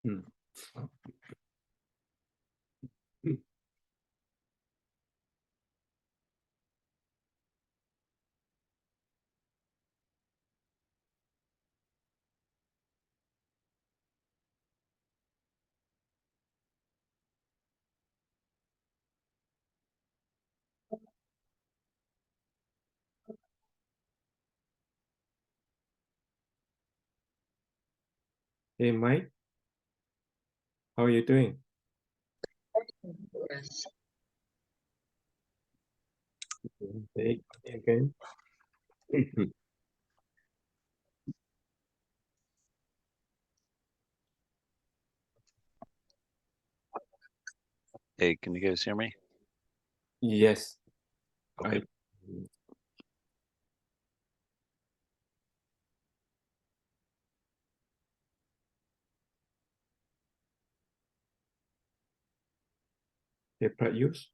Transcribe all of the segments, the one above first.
Hmm. Hey Mike, how are you doing? Yes. Hey, again. Hey, can you guys hear me? Yes. Okay. Hey, Prayus.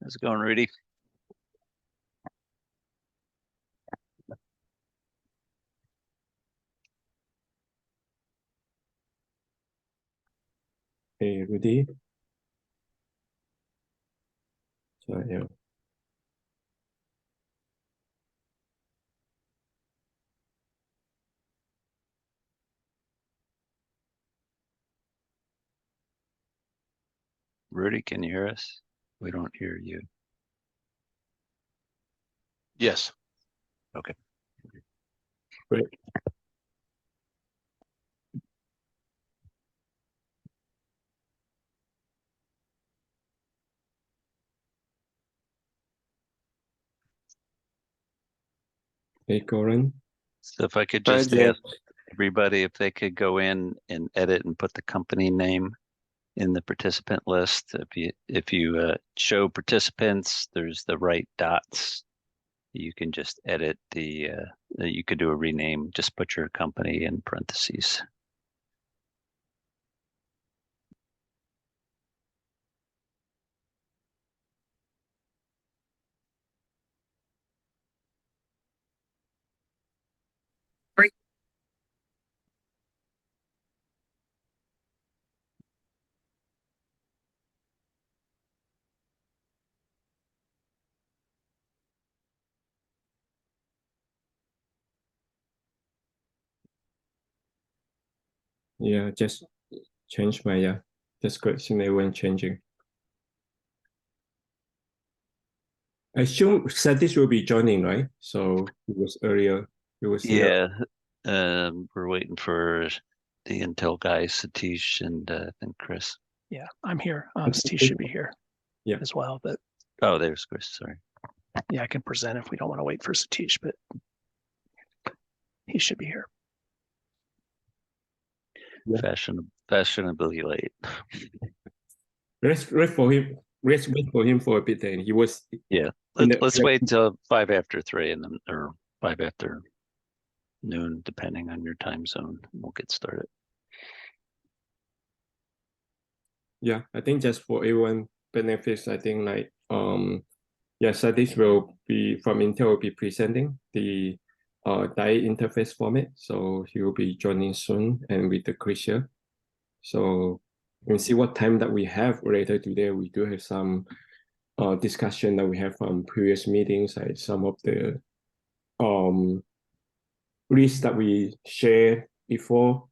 How's it going, Rudy? Hey, Rudy. So, yeah. Rudy, can you hear us? We don't hear you. Yes. Okay. Great. Hey, Corin. So if I could Hi, just Jeff. ask everybody if they could go in and edit and put the company name in the participant list. If you show participants, there's the right dots. You can just edit you could do a rename, just put your company in parentheses. Yeah, just change my, that's good. See my when changing. I assume Satish will be joining, right? So it was earlier. It was here. Yeah, we're waiting for the Intel guys, Satish and I think Chris. Yeah, I'm here. Steve should be here Yeah. as well, but Oh, there's Chris. Sorry. yeah, I can present if we don't want to wait for Satish, but he should be here. Yeah. Fashionably late. Let's wait for him. Let's wait for him for a bit. Then he was. Yeah, let's wait till 5 after 3 and then or 5 after noon, depending on your time zone. We'll get started. Yeah, I think just for everyone benefits, I think like yes, Satish will be from Intel will be presenting the DIE interface format. So he will be joining soon and with the Chris here. So you can see what time that we have later today. We do have some discussion that we have from previous meetings, like some of the lists that we shared before.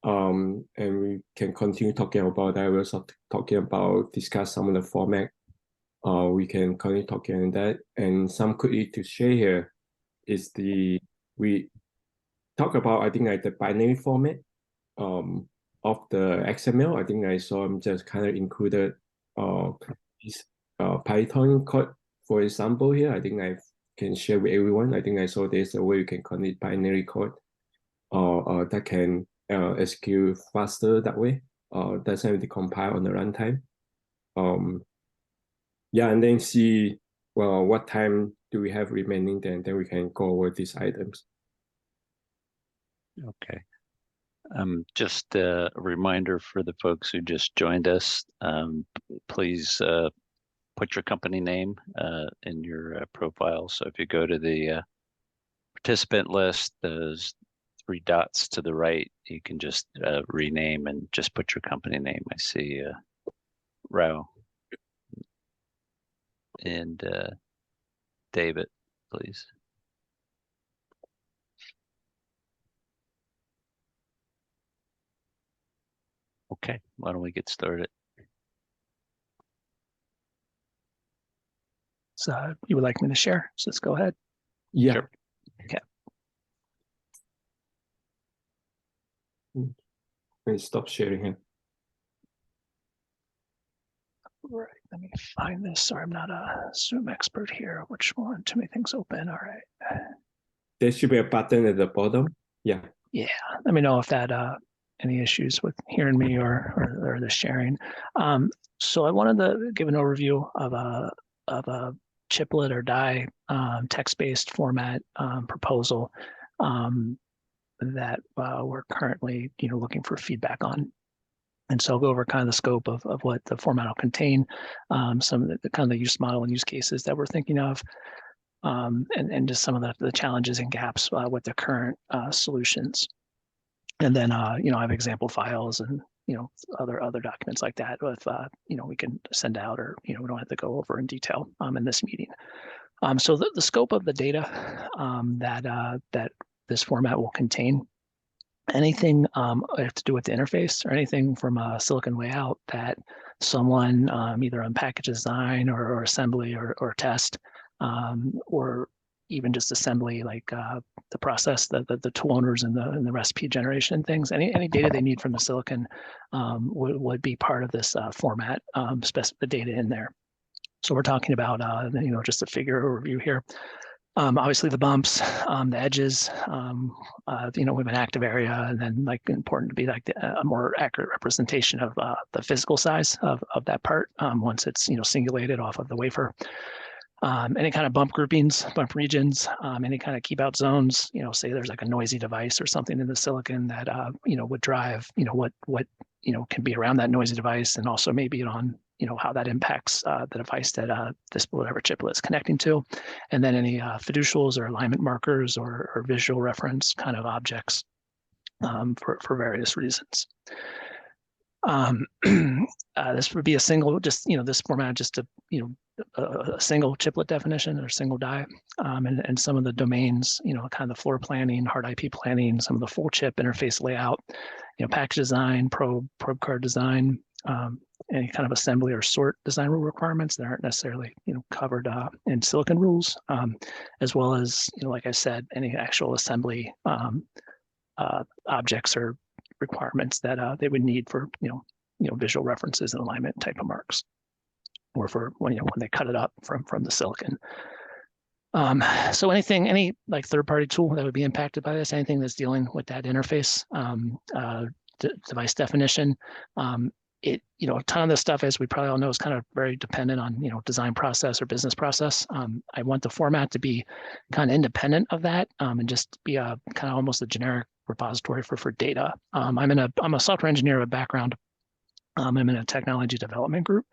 And we can continue talking about that. We're also talking about discuss some of the format. We can continue talking on that. And some quickly to share here is we talk about I think like the binary format of the XML. I think I saw I'm just kind of included this Python code for example here. I think I can share with everyone. I think I saw there's a way you can connect binary code that can execute faster that way. Doesn't have to compile on the runtime. Yeah, and then see, well, what time do we have remaining, then we can go over these items. Okay. Just a reminder for the folks who just joined us, please put your company name in your profile. So if you go to the participant list, those 3 dots to the right, you can just rename and just put your company name. I see Rao and David, please. Okay, why don't we get started? So you would like me to share? So let's go ahead. Yeah. Sure. Okay. And stop sharing it. Right. Let me find this. Sorry, I'm not a Zoom expert here. Which one? Too many things open. All right. There should be a button at the bottom. Yeah. Yeah. Let me know if that any issues with hearing me or the sharing. So I wanted to give an overview of a chiplet or die text-based format proposal that we're currently looking for feedback on. And so I'll go over kind of the scope of what the format will contain, some of the kind of the use model and use cases that we're thinking of, and just some of the challenges and gaps with the current solutions. And then I have example files and other documents like that with we can send out, or we don't have to go over in detail in this meeting. So the scope of the data that this format will contain, anything have to do with the interface, or anything from a silicon layout that someone either on package design or assembly or test, or even just assembly, like the process, the tool owners and the recipe generation things, any data they need from the silicon would be part of this format, the data in there. So we're talking about just a figure overview here. Obviously the bumps, the edges, we have an active area, and then like important to be like a more accurate representation of the physical size of that part once it's singulated off of the wafer. Any kind of bump groupings, bump regions, any kind of keep out zones, say there's like a noisy device or something in the silicon that would drive what can be around that noisy device, and also maybe on how that impacts the device that this whatever chiplet is connecting to, and then any fiducials or alignment markers or visual reference kind of objects for various reasons. This would be a single, just this format, just a single chiplet definition or single die, and some of the domains, kind of the floor planning, hard IP planning, some of the full chip interface layout, package design, probe card design, any kind of assembly or sort design rule requirements that aren't necessarily covered in silicon rules, as well as like I said, any actual assembly objects or requirements that they would need for visual references and alignment type of marks, or for when they cut it up from the silicon. So any like third-party tool that would be impacted by this, anything that's dealing with that interface device definition, a ton of this stuff, as we probably all know, is kind of very dependent on design process or business process. I want the format to be kind of independent of that, and just be a kind of almost a generic repository for data. I'm a software engineer of a background. I'm in a technology development group,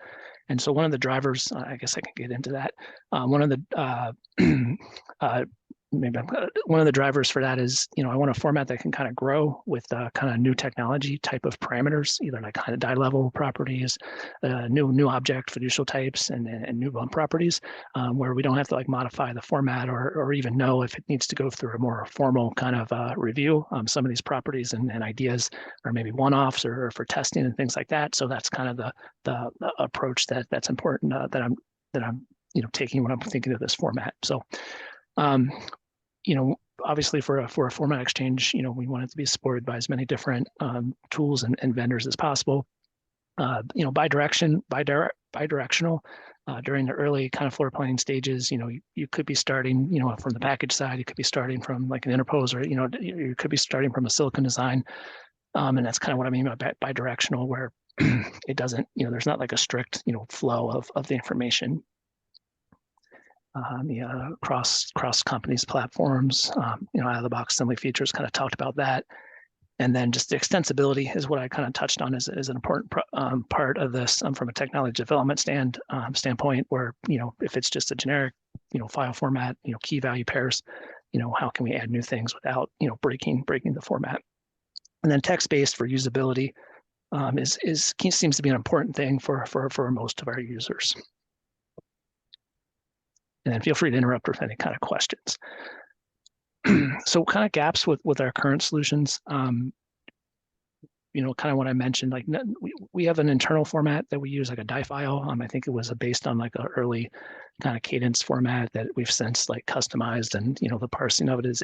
and so one of the drivers, I guess I can get into that. One of the one of the drivers for that is, I want a format that can kind of grow with kind of new technology type of parameters, either like kind of die level properties, new object fiducial types, and new bump properties, where we don't have to like modify the format or even know if it needs to go through a more formal kind of review. Some of these properties and ideas are maybe one-offs or for testing and things like that. So that's kind of the approach that's important that I'm taking when I'm thinking of this format. So obviously for a format exchange, we want it to be supported by as many different tools and vendors as possible. Bidirectional during the early kind of floor planning stages. You could be starting, from the package side. You could be starting from like an interposer. You could be starting from a silicon design. And that's kind of what I mean by bidirectional, where it doesn't, there's not like a strict, flow of the information. Cross companies, platforms, out of the box assembly features, kind of talked about that. And then just the extensibility is what I kind of touched on as an important part of this from a technology development standpoint, where, if it's just a generic, file format, key value pairs, how can we add new things without, breaking the format? And then text-based for usability seems to be an important thing for most of our users. And then feel free to interrupt with any kind of questions. So kind of gaps with our current solutions, kind of what I mentioned, like we have an internal format that we use, like a die file. I think it was based on like an early kind of Cadence format that we've since like customized, and the parsing of it is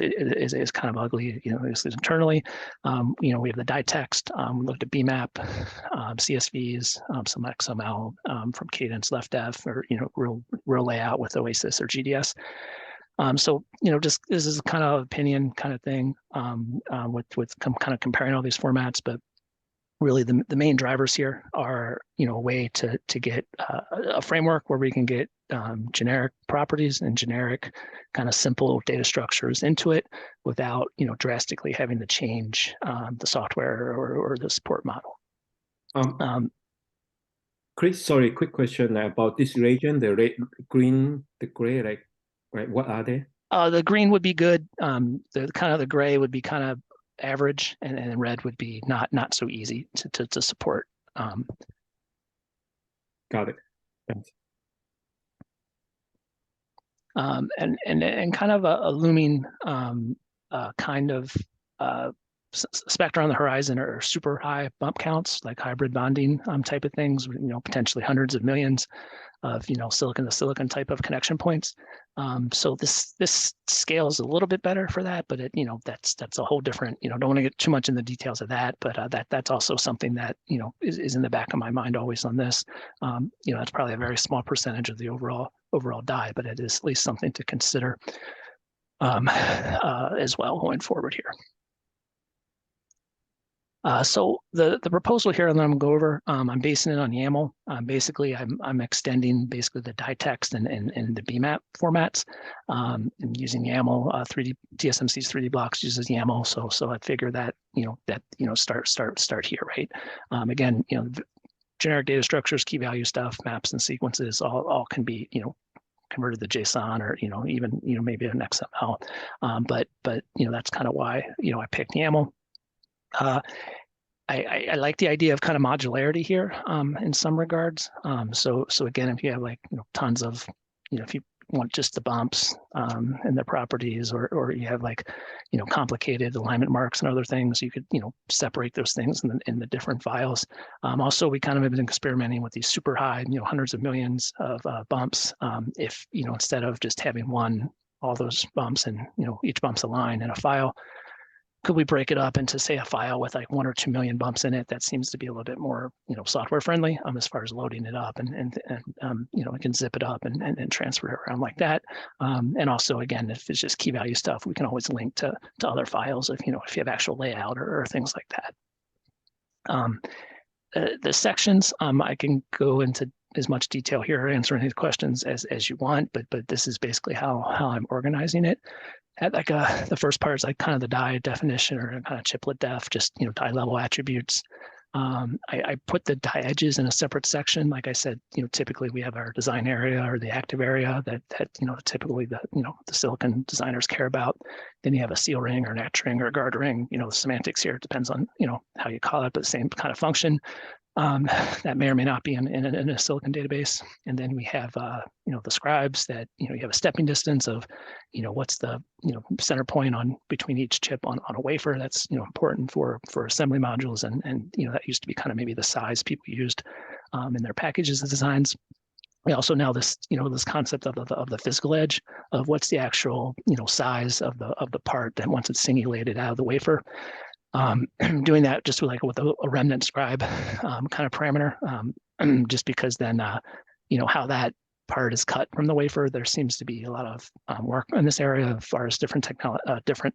kind of ugly, internally. We have the die text. We looked at BMAP, CSVs, some XML from Cadence, LeftDev, or real layout with OASIS or GDS. So just this is kind of opinion kind of thing with kind of comparing all these formats, but really the main drivers here are a way to get a framework where we can get generic properties and generic kind of simple data structures into it without drastically having to change the software or the support model. Chris, sorry, quick question about this region, the red, green, the gray, like, right? What are they? The green would be good. The gray would be kind of average, and then red would be not so easy to support. Got it. Thanks. And kind of a looming kind of specter on the horizon are super high bump counts, like hybrid bonding type of things, potentially hundreds of millions of silicon to silicon type of connection points. So this scales a little bit better for that, but that's a whole different, don't want to get too much in the details of that, but that's also something that is in the back of my mind always on this. That's probably a very small percentage of the overall die, but it is at least something to consider as well going forward here. So the proposal here, and then I'm going to go over, I'm basing it on YAML. Basically, I'm extending basically the die text and the BMAP formats, and using YAML. TSMC's 3D blocks uses YAML, so I figure that start here, right? Again, generic data structures, key value stuff, maps and sequences, all can be converted to JSON or even maybe an XML. But that's kind of why I picked YAML. I like the idea of kind of modularity here in some regards. So again, if you have like tons of if you want just the bumps and their properties, or you have like complicated alignment marks and other things, you could separate those things in the different files. Also, we kind of have been experimenting with these super high hundreds of millions of bumps. If instead of just having all those bumps and each bump's a line in a file, could we break it up into, say, a file with like 1 or 2 million bumps in it? That seems to be a little bit more, software friendly as far as loading it up, and we can zip it up and transfer it around like that. And also, again, if it's just key value stuff, we can always link to other files if you have actual layout or things like that. The sections, I can go into as much detail here, answer any questions as you want, but this is basically how I'm organizing it. At like the first part is like kind of the die definition, or kind of chiplet def, just die level attributes. I put the die edges in a separate section. Like I said, typically we have our design area or the active area that typically the silicon designers care about. Then you have a seal ring or an etch ring or a guard ring. The semantics here depends on how you call it, but the same kind of function. That may or may not be in a silicon database. And then we have the scribes that you have a stepping distance of what's the center point between each chip on a wafer. That's important for assembly modules, and that used to be kind of maybe the size people used in their packages and designs. We also now this concept of the physical edge of what's the actual size of the part that once it's singulated out of the wafer. Doing that just with a remnant scribe kind of parameter, just because then how that part is cut from the wafer, there seems to be a lot of work in this area as far as different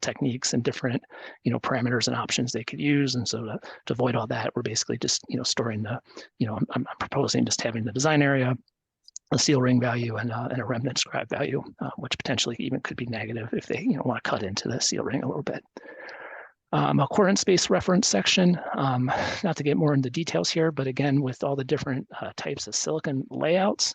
techniques and different, parameters and options they could use. And so to avoid all that, we're basically just, storing the, I'm proposing just having the design area, a seal ring value, and a remnant scribe value, which potentially even could be negative if they, want to cut into the seal ring a little bit. A coordinate space reference section, not to get more into details here, but again, with all the different types of silicon layouts,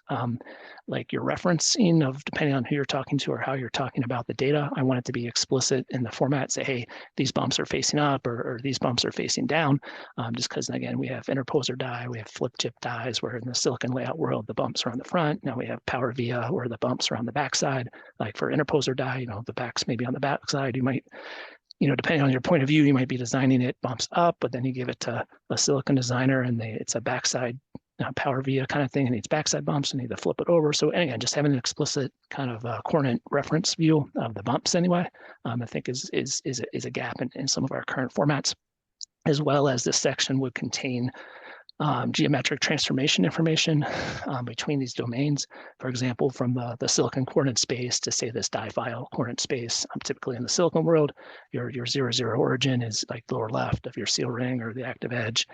like your referencing of depending on who you're talking to or how you're talking about the data, I want it to be explicit in the format, say, hey, these bumps are facing up or these bumps are facing down, just because, again, we have interposer die, we have flip chip dies, where in the silicon layout world, the bumps are on the front. Now we have power via where the bumps are on the backside. Like for interposer die, the backs may be on the backside. You might, depending on your point of view, you might be designing it bumps up, but then you give it to a silicon designer and it's a backside power via kind of thing, and needs backside bumps and need to flip it over. So again, just having an explicit kind of coordinate reference view of the bumps anyway, I think is a gap in some of our current formats, as well as this section would contain geometric transformation information between these domains. For example, from the silicon coordinate space to say this die file coordinate space, typically in the silicon world, your 0,0 origin is like lower left of your seal ring or the active edge.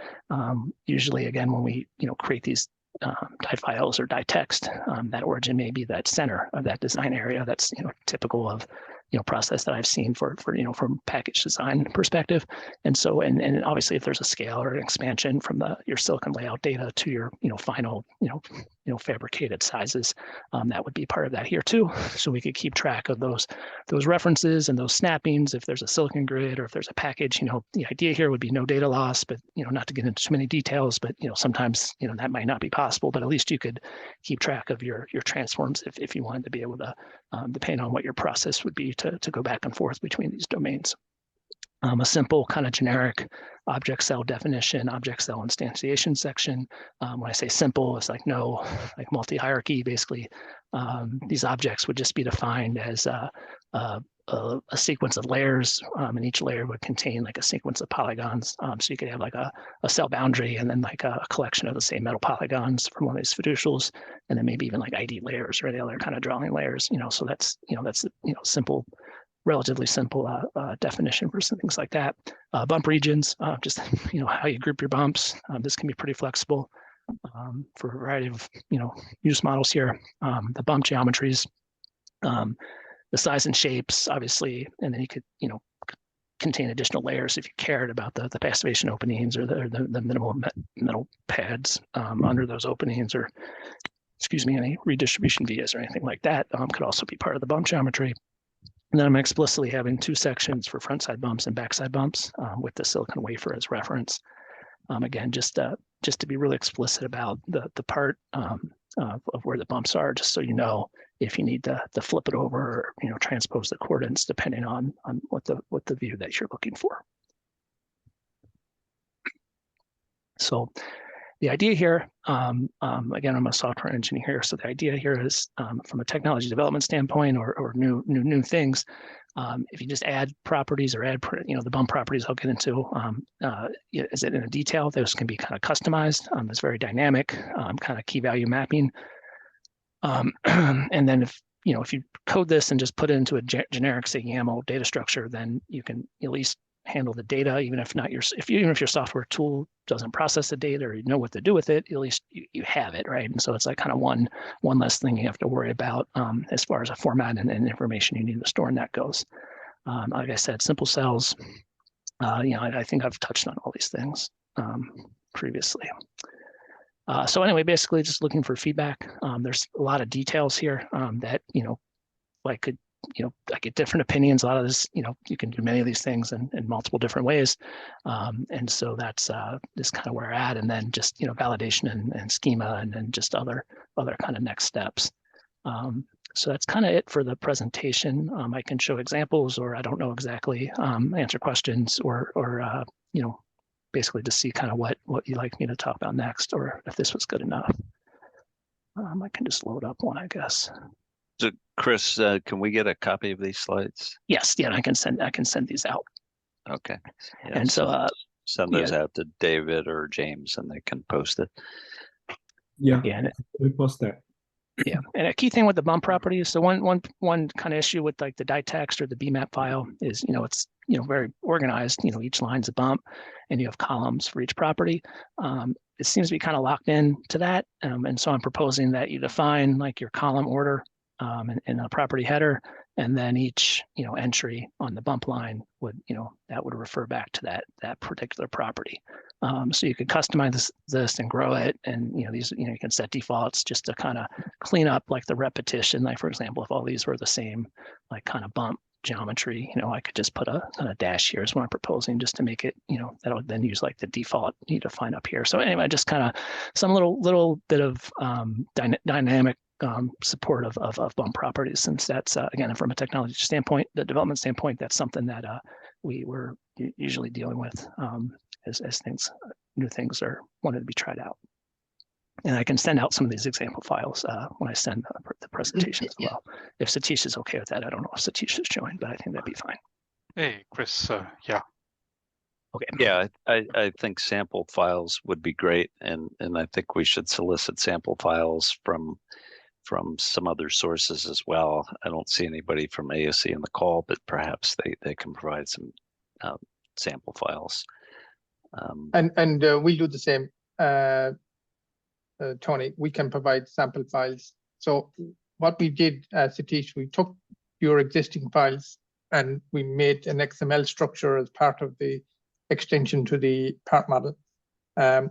Usually, again, when we create these die files or die text, that origin may be that center of that design area. That's typical of process that I've seen for from package design perspective. And so, and obviously if there's a scale or an expansion from your silicon layout data to your final fabricated sizes, that would be part of that here too. So we could keep track of those references and those snappings if there's a silicon grid or if there's a package. The idea here would be no data loss, but not to get into too many details, but sometimes that might not be possible, but at least you could keep track of your transforms if you wanted to be able to, depending on what your process would be, to go back and forth between these domains. A simple kind of generic object cell definition, object cell instantiation section. When I say simple, it's like no, like multi-hierarchy. Basically, these objects would just be defined as a sequence of layers, and each layer would contain like a sequence of polygons. So you could have like a cell boundary and then like a collection of the same metal polygons from one of these fiducials, and then maybe even like ID layers or the other kind of drawing layers. So that's simple, relatively simple definition for some things like that. Bump regions, just how you group your bumps. This can be pretty flexible for a variety of use models here. The bump geometries, the size and shapes, obviously, and then you could contain additional layers if you cared about the passivation openings or the minimal metal pads under those openings, or any redistribution vias or anything like that could also be part of the bump geometry. And then I'm explicitly having two sections for front side bumps and backside bumps with the silicon wafer as reference. Again, just to be really explicit about the part of where the bumps are, just so if you need to flip it over or transpose the coordinates depending on what the view that you're looking for. So the idea here, again, I'm a software engineer here, so the idea here is from a technology development standpoint or new things, if you just add properties or add the bump properties I'll get into, is it in a detail, those can be kind of customized. It's very dynamic, kind of key value mapping. And then if you code this and just put it into a generic, say, YAML data structure, then you can at least handle the data, even if your software tool doesn't process the data or you know what to do with it, at least you have it, right? And so it's like kind of one less thing you have to worry about as far as a format and information you need to store, and that goes. Like I said, simple cells. I think I've touched on all these things previously. So anyway, basically just looking for feedback. There's a lot of details here that I get different opinions. A lot of this, you can do many of these things in multiple different ways. And so that's just kind of where we're at. And then just, validation and schema and then just other kind of next steps. So that's kind of it for the presentation. I can show examples, or I don't know exactly, answer questions or basically to see kind of what you'd like me to talk about next, or if this was good enough. I can just load up one, I guess. So Chris, can we get a copy of these slides? Yes, yeah, I can send these out. Okay. Yeah, and so send those out to David or James, and they can post it. Yeah, and we post that. Yeah, and a key thing with the bump properties, so one kind of issue with like the DITEXT or the BMAP file is, it's, very organized, each line's a bump and you have columns for each property. It seems to be kind of locked in to that. And so I'm proposing that you define like your column order in a property header, and then each, entry on the bump line would, that would refer back to that particular property. So you could customize this and grow it. And, these, you can set defaults just to kind of clean up like the repetition. Like, for example, if all these were the same, like kind of bump geometry, I could just put a kind of dash here is what I'm proposing, just to make it, that'll then use like the default you define up here. So anyway, just kind of some little bit of dynamic support of bump properties, since that's, again, from a technology standpoint, the development standpoint, that's something that we were usually dealing with as new things are wanted to be tried out. And I can send out some of these example files when I send the presentation as well. If Satish is okay with that, I don't know if Satish is joined, but I think that'd be fine. Hey, Chris, yeah. Okay. Yeah, I think sample files would be great, and I think we should solicit sample files from some other sources as well. I don't see anybody from ASC in the call, but perhaps they can provide some sample files. And we'll do the same, Tony. We can provide sample files. So what we did, Satish, we took your existing files and we made an XML structure as part of the extension to the part model. I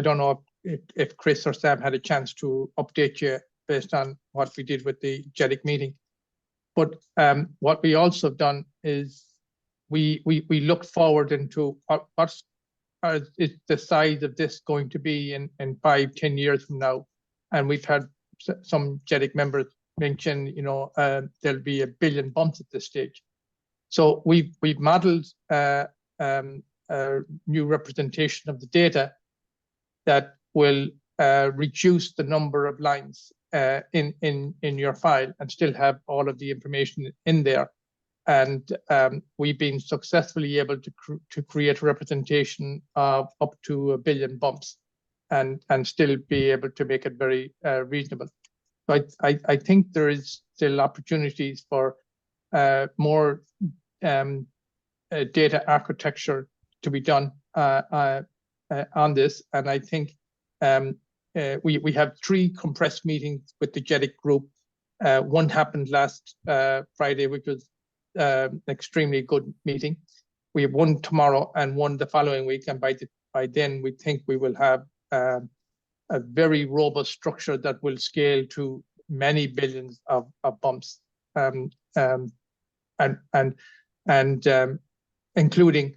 don't know if Chris or Sam had a chance to update you based on what we did with the JEDIC meeting. But what we also have done is we looked forward into what's is the size of this going to be in 5-10 years from now. And we've had some JEDIC members mention, there'll be 1 billion bumps at this stage. So we've modeled a new representation of the data that will reduce the number of lines in your file and still have all of the information in there. And we've been successfully able to create a representation of up to 1 billion bumps and still be able to make it very reasonable. So I think there is still opportunities for more data architecture to be done on this. And I think we have 3 compressed meetings with the JEDIC group. One happened last Friday, which was an extremely good meeting. We have one tomorrow and one the following week, and by then we think we will have a very robust structure that will scale to many billions of bumps, and including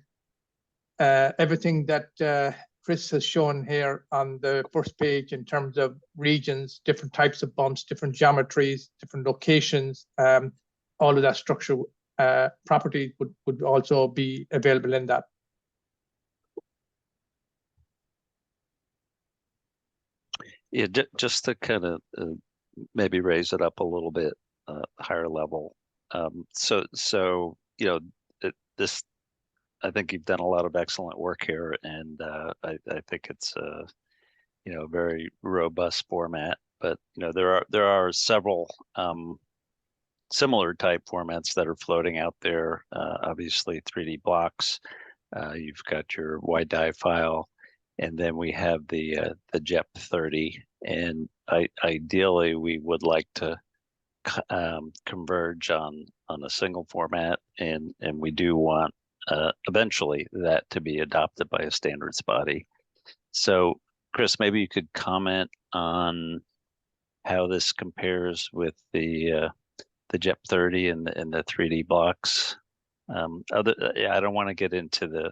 everything that Chris has shown here on the first page in terms of regions, different types of bumps, different geometries, different locations. All of that structure properties would also be available in that. Yeah, just to kind of maybe raise it up a little bit higher level. So this, I think you've done a lot of excellent work here, and I think it's a very robust format. But there are several similar type formats that are floating out there. Obviously 3D blocks, you've got your WiDi file, and then we have the JEP30. And ideally we would like to converge on a single format, and we do want eventually that to be adopted by a standards body. So Chris, maybe you could comment on how this compares with the JEP30 and the 3D blocks. I don't want to get into the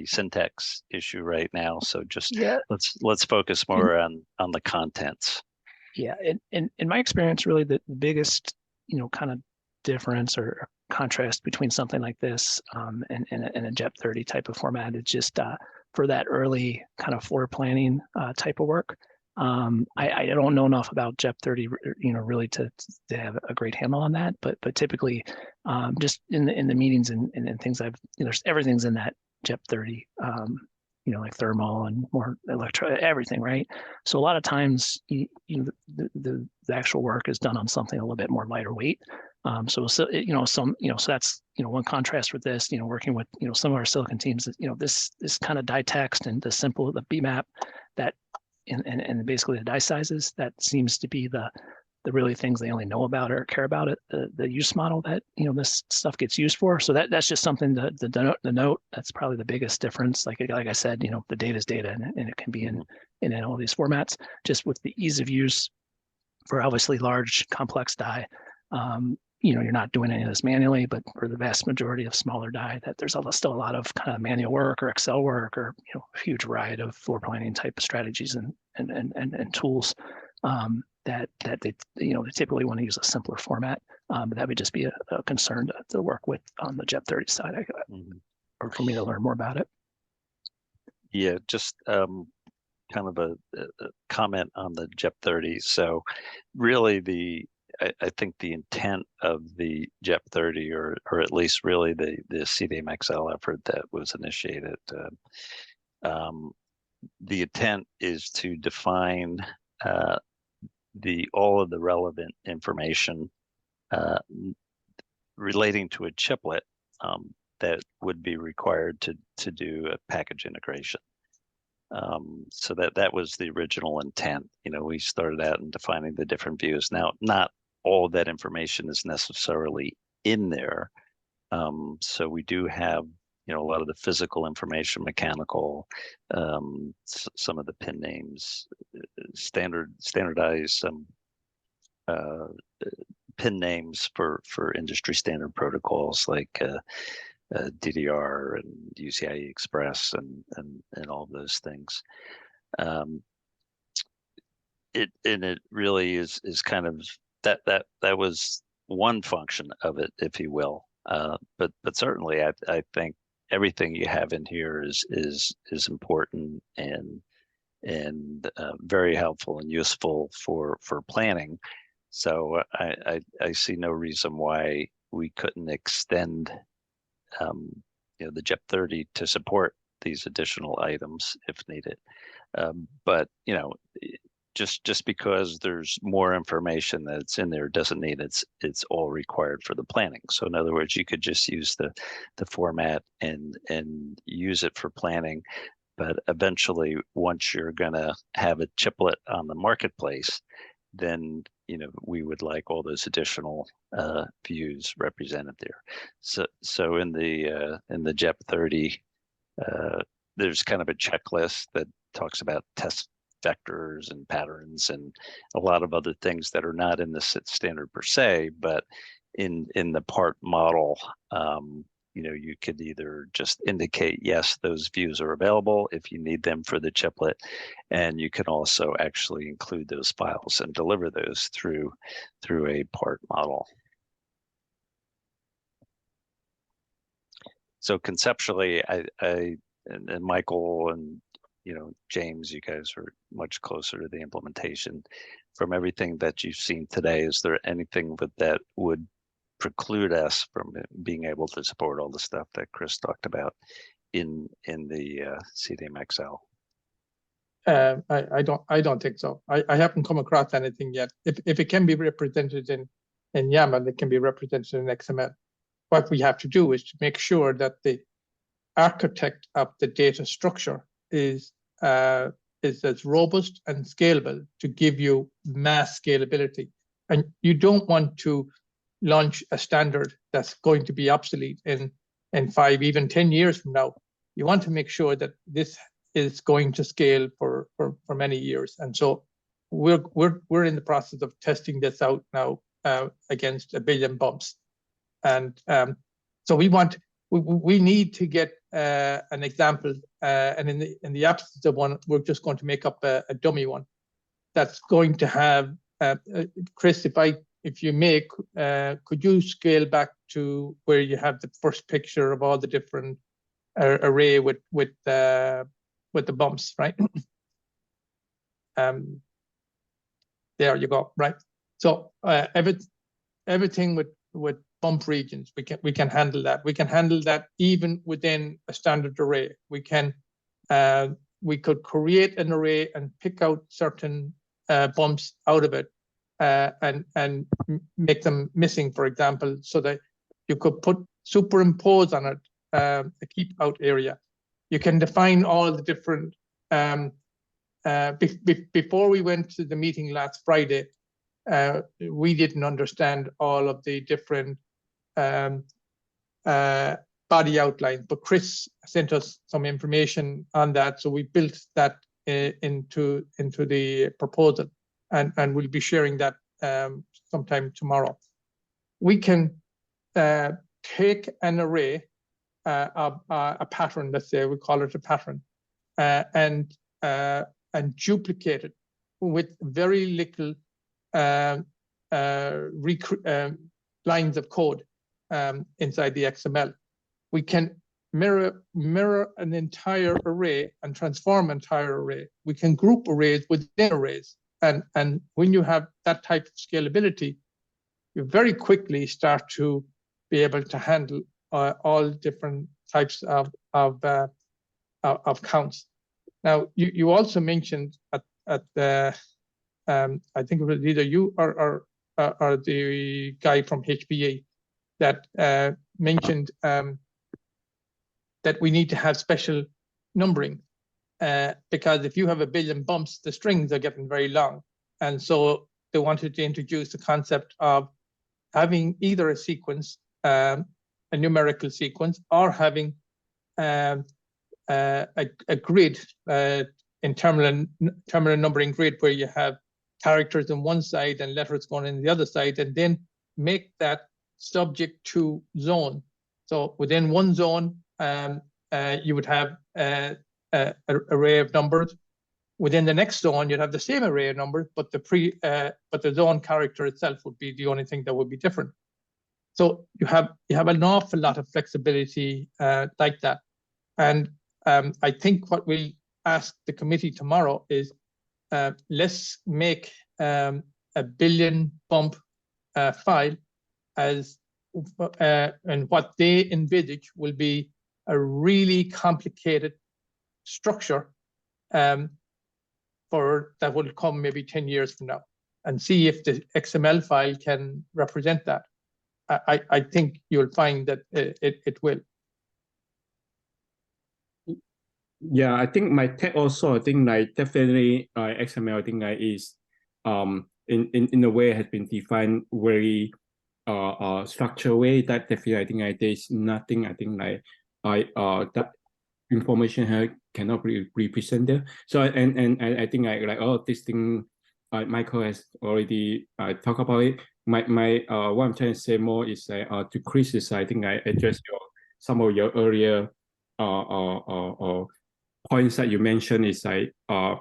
syntax issue right now, so just let's focus more on the contents. Yeah, in my experience, really the biggest kind of difference or contrast between something like this and a JEP30 type of format is just for that early kind of floor planning type of work. I don't know enough about JEP30, really to have a great handle on that. But typically, just in the meetings and things there's everything's in that JEP30 like thermal and more everything, right? So a lot of times, the actual work is done on something a little bit more lighter weight. So that's, one contrast with this, working with, some of our silicon teams, this kind of die text and the BMAP that, and basically the die sizes, that seems to be the really things they only know about or care about it, the use model that, this stuff gets used for. So that's just something the note, that's probably the biggest difference. Like I said, the data is data, and it can be in all these formats, just with the ease of use for obviously large, complex die. You're not doing any of this manually, but for the vast majority of smaller die, that there's still a lot of kind of manual work or Excel work, or a huge variety of floor planning type of strategies and tools that they they typically want to use a simpler format. But that would just be a concern to work with on the JEP 30 side, or for me to learn more about it. Yeah, just kind of a comment on the JEP 30. So really I think the intent of the JEP 30, or at least really the CDMXL effort that was initiated, the intent is to define all of the relevant information relating to a chiplet that would be required to do a package integration. So that was the original intent. We started out in defining the different views. Now, not all of that information is necessarily in there. So we do have, a lot of the physical information, mechanical, some of the pin names, standardized pin names for industry standard protocols like DDR and UCIe Express and all of those things. It really is kind of that was one function of it, if you will. But certainly I think everything you have in here is important and very helpful and useful for planning. So I see no reason why we couldn't extend the JEP 30 to support these additional items if needed. But just because there's more information that's in there doesn't mean it's all required for the planning. So in other words, you could just use the format and use it for planning. But eventually, once you're going to have a chiplet on the marketplace, then we would like all those additional views represented there. So in the JEP 30, there's kind of a checklist that talks about test vectors and patterns and a lot of other things that are not in the standard per se, but in the part model, you could either just indicate, yes, those views are available if you need them for the chiplet, and you can also actually include those files and deliver those through a part model. So conceptually, I and Michael and James, you guys are much closer to the implementation. From everything that you've seen today, is there anything that would preclude us from being able to support all the stuff that Chris talked about in the CDMXL? I don't think so. I haven't come across anything yet. If it can be represented in YAML, it can be represented in XML. What we have to do is to make sure that the architect of the data structure is as robust and scalable to give you mass scalability. And you don't want to launch a standard that's going to be obsolete in 5, even 10 years from now. You want to make sure that this is going to scale for many years. And so we're in the process of testing this out now against 1 billion bumps. And so we need to get an example, and in the absence of one, we're just going to make up a dummy one that's going to have Chris, if you may, could you scale back to where you have the first picture of all the different array with the bumps, right? There you go, right? So everything with bump regions, we can handle that. We can handle that even within a standard array. We can we could create an array and pick out certain bumps out of it and make them missing, for example, so that you could superimpose on it a keep out area. You can define all the different. Before we went to the meeting last Friday, we didn't understand all of the different body outlines, but Chris sent us some information on that, so we built that into the proposal, and we'll be sharing that sometime tomorrow. We can take an array, a pattern, let's say we call it a pattern, and duplicate it with very little lines of code inside the XML. We can mirror an entire array and transform an entire array. We can group arrays within arrays. And when you have that type of scalability, you very quickly start to be able to handle all different types of counts. Now, you also mentioned at the I think it was either you or the guy from HPE that mentioned that we need to have special numbering because if you have 1 billion bumps, the strings are getting very long. And so they wanted to introduce the concept of having either a sequence, a numerical sequence, or having a grid, in terminal numbering grid, where you have characters on one side and letters going in the other side, and then make that subject to zone. So within one zone, you would have an array of numbers. Within the next zone, you'd have the same array of numbers, but the zone character itself would be the only thing that would be different. So you have an awful lot of flexibility like that. And I think what we'll ask the committee tomorrow is let's make a 1 billion bump file as and what they envisage will be a really complicated structure for that will come maybe 10 years from now, and see if the XML file can represent that. I think you'll find that it will. Yeah, I think my take also, I think like definitely XML, I think like is in a way has been defined very structured way that definitely I think like there's nothing I think like that information here cannot be represented. So and I think like all of this thing Michael has already talked about it. My what I'm trying to say more is to Chris is I think I address some of your earlier points that you mentioned is like I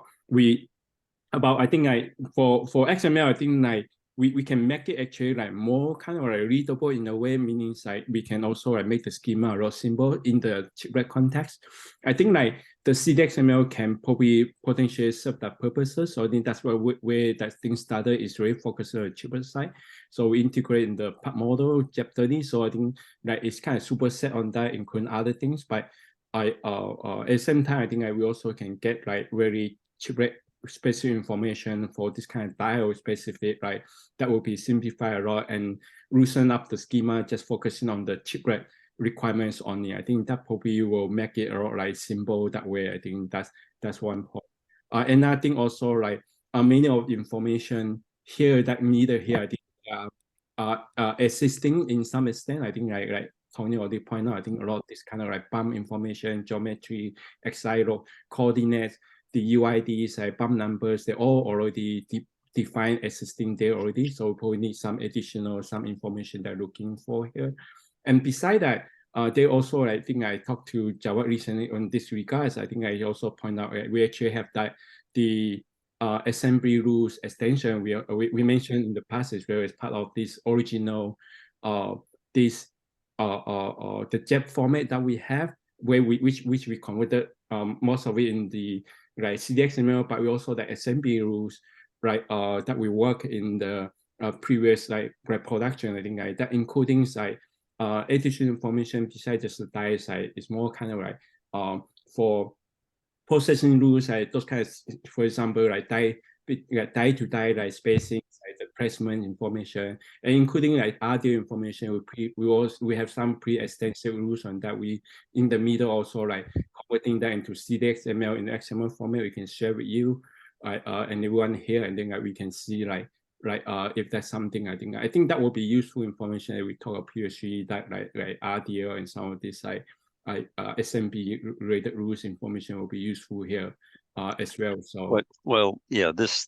think like for XML I think like we can make it actually like more kind of like readable in a way, meaning like we can also like make the schema a lot simple in the chiplet context. I think like the CDXML can probably potentially serve that purposes. So I think that's where that thing started is really focused on the chiplet side. So we integrate in the part model JEP30. So I think like it's kind of superset on that, including other things. But at the same time, I think we also can get like very chiplet specific information for this kind of dial specific, right? That will be simplified a lot and loosen up the schema, just focusing on the chiplet requirements only. I think that probably will make it a lot like simple that way. I think that's one point. And I think also like many of the information here that needed here, I think existing in some extent. I think like Tony already pointed out, I think a lot of this kind of like bump information, geometry, XIRO, coordinates, the UIDs, bump numbers, they're all already defined existing there already. So we probably need some additional, some information they're looking for here. And beside that, they also, I think I talked to Jawad recently on this regards. I think I also point out we actually have that the assembly rules extension we mentioned in the passage where it's part of this original the JEP format that we have, where which we converted most of it in the right CDXML, but we also the assembly rules, right? That we work in the previous like production. I think that including like additional information besides just the die side is more kind of like for processing rules, like those kinds, for example, like die to die, like spacing, like the placement information, and including like audio information. We have some pre-extensive rules on that. We in the middle also like converting that into CDXML in XML format. We can share with you, and everyone here, and then like, we can see like if that's something I think that will be useful information if we talk about PhD, that like RDL and some of this like SMB related rules information will be useful here as well. So well, yeah, this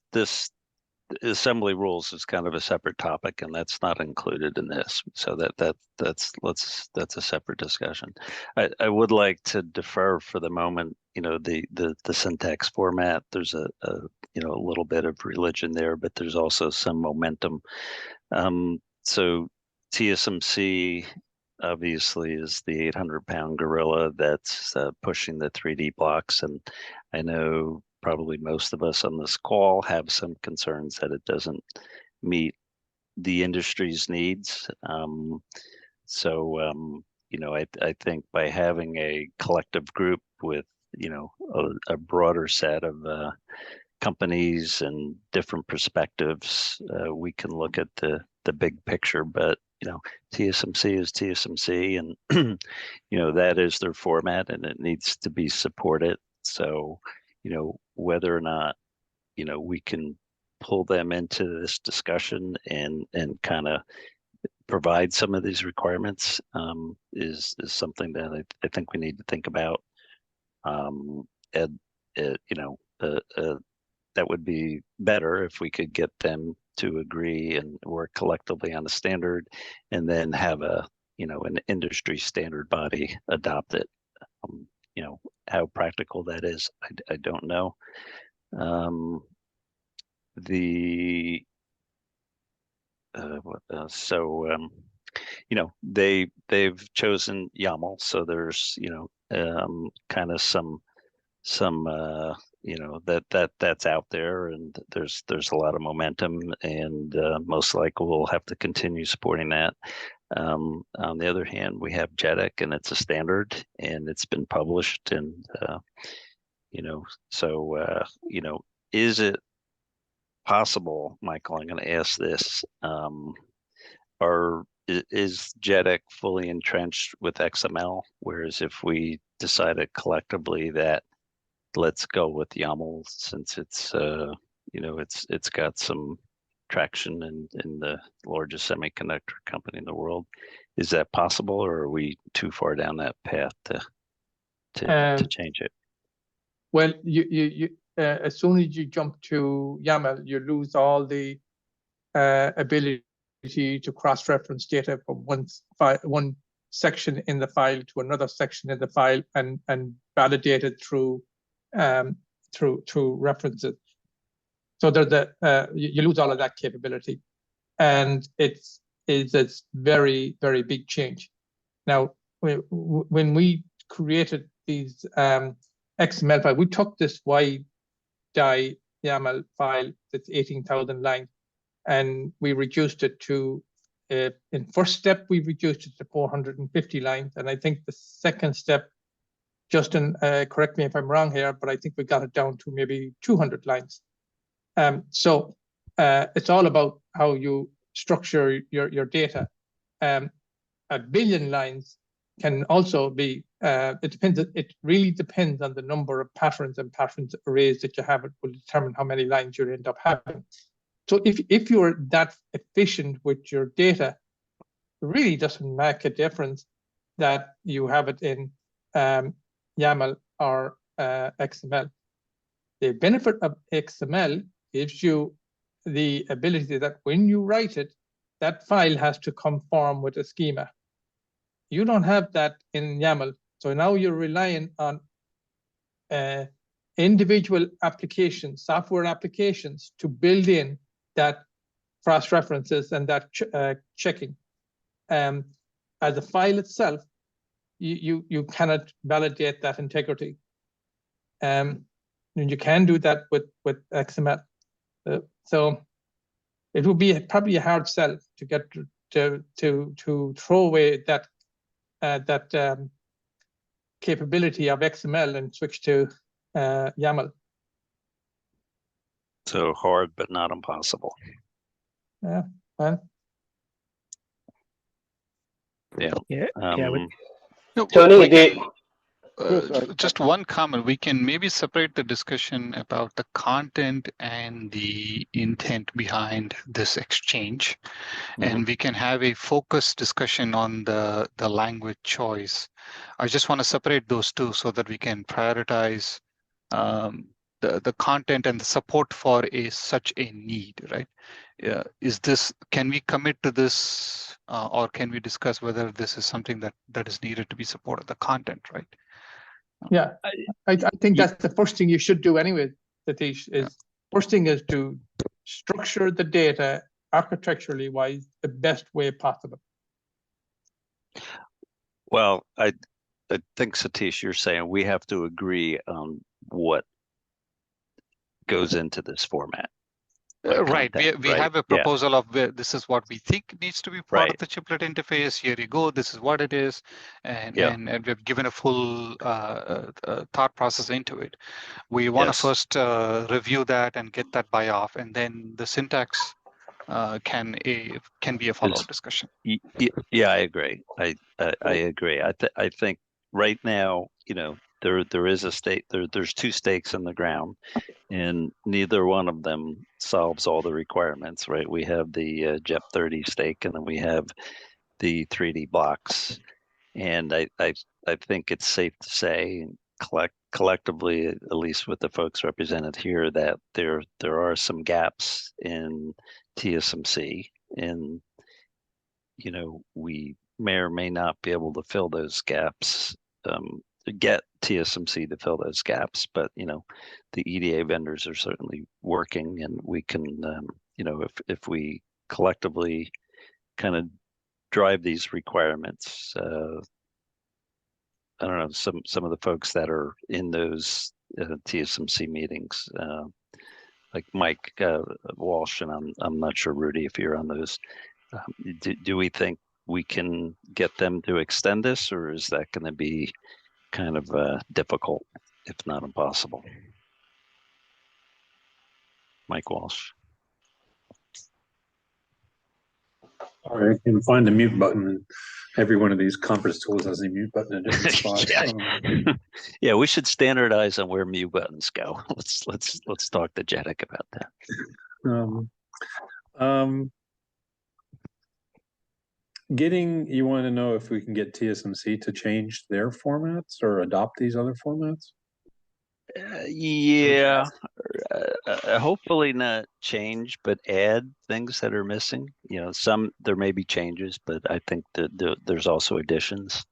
assembly rules is kind of a separate topic, and that's not included in this. So that's a separate discussion. I would like to defer for the moment. The syntax format. There's a little bit of religion there, but there's also some momentum. So TSMC obviously is the 800-pound gorilla that's pushing the 3D blocks, and I know probably most of us on this call have some concerns that it doesn't meet the industry's needs. I think by having a collective group with a broader set of companies and different perspectives, we can look at the big picture. But TSMC is TSMC, and that is their format, and it needs to be supported. So whether or not we can pull them into this discussion and kind of provide some of these requirements is something that I think we need to think about. That would be better if we could get them to agree and work collectively on a standard, and then have an industry standard body adopt it. How practical that is, I don't know. They've chosen YAML, so there's kind of some that's out there, and there's a lot of momentum, and most likely we'll have to continue supporting that. On the other hand, we have JEDEC, and it's a standard, and it's been published, and is it possible, Michael, I'm going to ask this, is JEDEC fully entrenched with XML, whereas if we decided collectively that let's go with YAML, since it's it's got some traction in the largest semiconductor company in the world, is that possible, or are we too far down that path to change it? Well, you as soon as you jump to YAML, you lose all the ability to cross-reference data from one section in the file to another section in the file and validate it through references. So you lose all of that capability, and it's a very, very big change. Now, when we created these XML file, we took this wide die YAML file that's 18,000 lines, and we reduced it to, in first step, we reduced it to 450 lines. And I think the second step, Justin, correct me if I'm wrong here, but I think we got it down to maybe 200 lines. So it's all about how you structure your data. 1 billion lines can also be, it really depends on the number of patterns and patterns arrays that you have. It will determine how many lines you end up having. So if you're that efficient with your data, it really doesn't make a difference that you have it in YAML or XML. The benefit of XML gives you the ability that when you write it, that file has to conform with a schema. You don't have that in YAML. So now you're relying on individual applications, software applications, to build in that cross-references and that checking. As a file itself, you cannot validate that integrity. And you can do that with XML. So it would be probably a hard sell to get to throw away that capability of XML and switch to YAML. So hard, but not impossible. Yeah, and Yeah. Yeah, yeah, with- No, Tony, we the- can, Sorry. just one comment. We can maybe separate the discussion about the content and the intent behind this exchange, and we can have a focused discussion on the language choice. I just want to separate those two so that we can prioritize the content and the support for such a need, right? Yeah, can we commit to this, or can we discuss whether this is something that is needed to be supported, the content, right? yeah, I think that's the first thing you should do anyway, Satish, is first thing is to structure the data architecturally wise the best way possible. Well, I think, Satish, you're saying we have to agree on what goes into this format. Right. Content, We right? have a Yeah. proposal of this is what we think needs to be part Right. of the chiplet interface. Here you go. This is what it is, and Yeah. and we've given a full thought process into it. We want to Yes. first review that and get that buy off, and then the syntax can be a follow-up discussion. Yeah, I agree. I agree. I think right now, there is a stake. There's two stakes in the ground, and neither one of them solves all the requirements. Right? We have the JEP 30 stake, and then we have the 3D blocks. And I think it's safe to say, collectively, at least with the folks represented here, that there are some gaps in TSMC, and we may or may not be able to fill those gaps, get TSMC to fill those gaps, but the EDA vendors are certainly working, and we can, if we collectively kind of drive these requirements, I don't know, some of the folks that are in those TSMC meetings, like Mike Walsh, and I'm not sure, Rudy, if you're on those. Do we think we can get them to extend this, or is that going to be kind of difficult, if not impossible? Mike Walsh. All right, you can find the mute button, and every one of these conference tools has a mute button in a different spot. Yeah. Yeah, we should standardize on where mute buttons go. Let's talk to Jedek about that. You want to know if we can get TSMC to change their formats or adopt these other formats? Yeah, hopefully not change, but add things that are missing. There may be changes, but I think that there's also additions.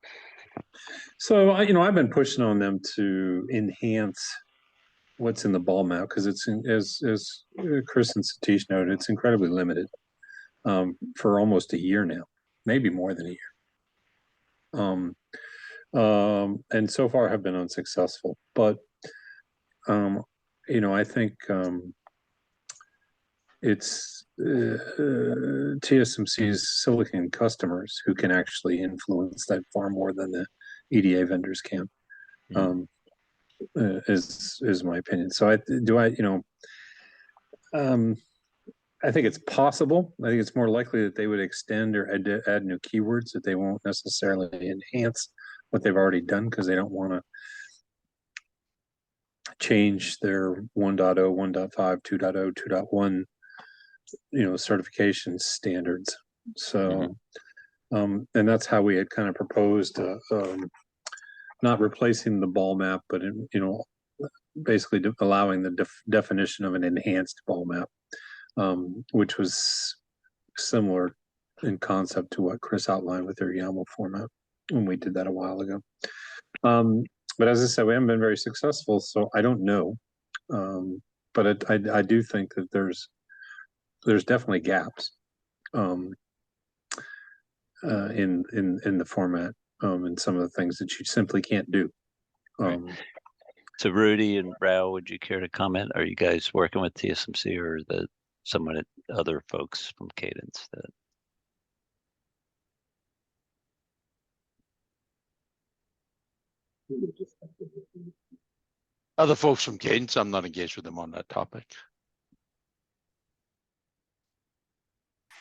So I've been pushing on them to enhance what's in the ball map, because it's as Chris and Satish noted, it's incredibly limited for almost a year now, maybe more than a year. And so far have been unsuccessful, but I think it's TSMC's silicon customers who can actually influence that far more than the EDA vendors can. Is my opinion. So I think it's possible. I think it's more likely that they would extend or add new keywords, that they won't necessarily enhance what they've already done, because they don't want to change their 1.0, 1.5, 2.0, 2.1, certification standards. So, and that's how we had kind of proposed, not replacing the ball map, but basically allowing the definition of an enhanced ball map, which was similar in concept to what Chris outlined with their YAML format when we did that a while ago. But as I said, we haven't been very successful, so I don't know. But I do think that there's definitely gaps in the format, and some of the things that you simply can't do. So Rudy and Rao, would you care to comment? Are you guys working with TSMC or other folks from Cadence that? Other folks from Cadence, I'm not engaged with them on that topic.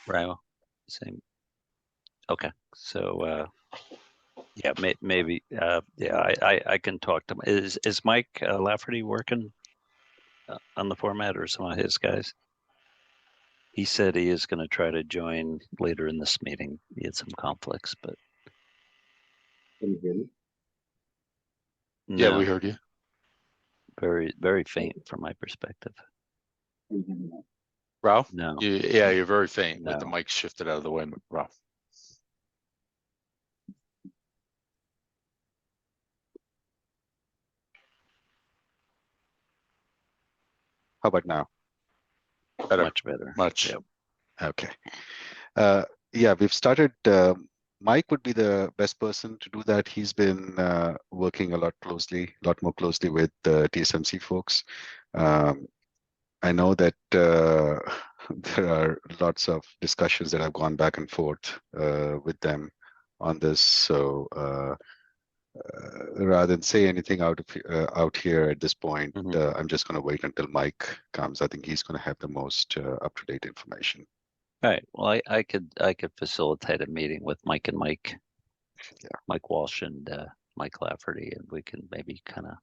Right. Same. Okay. So yeah, maybe yeah, I can talk to him. Is Mike Lafferty working on the format, or some of his guys? He said he is going to try to join later in this meeting. He had some conflicts, but Can you hear me? Yeah, we no, heard you. very faint from my perspective. Can you hear me now? Ralph? No. Yeah, you're very faint with the No. mic shifted out of the way, Ralph. How about now? Better. Much better. Much. Yep. Okay. Yeah, we've started. Mike would be the best person to do that. He's been working a lot more closely with the TSMC folks. I know that there are lots of discussions that have gone back and forth with them on this. So rather than say anything out here at this point, I'm just going to wait until Mike comes. I think he's going to have the most up-to-date information. All right. Well, I could facilitate a meeting with Mike and Mike. Yeah. Mike Walsh and Mike Lafferty, and we can maybe kind of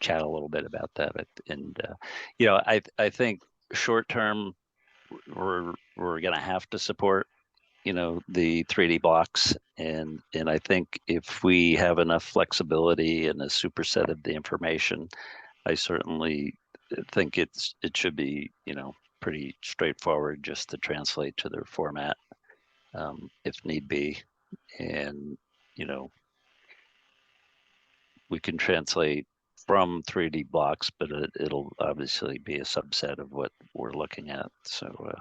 chat a little bit about that. And you know, I think short term we're going to have to support, you know, the 3D blocks, and I think if we have enough flexibility and a superset of the information, I certainly think it should be, you know, pretty straightforward just to translate to their format if need be. And, you know, we can translate from 3D blocks, but it'll obviously be a subset of what we're looking at. So,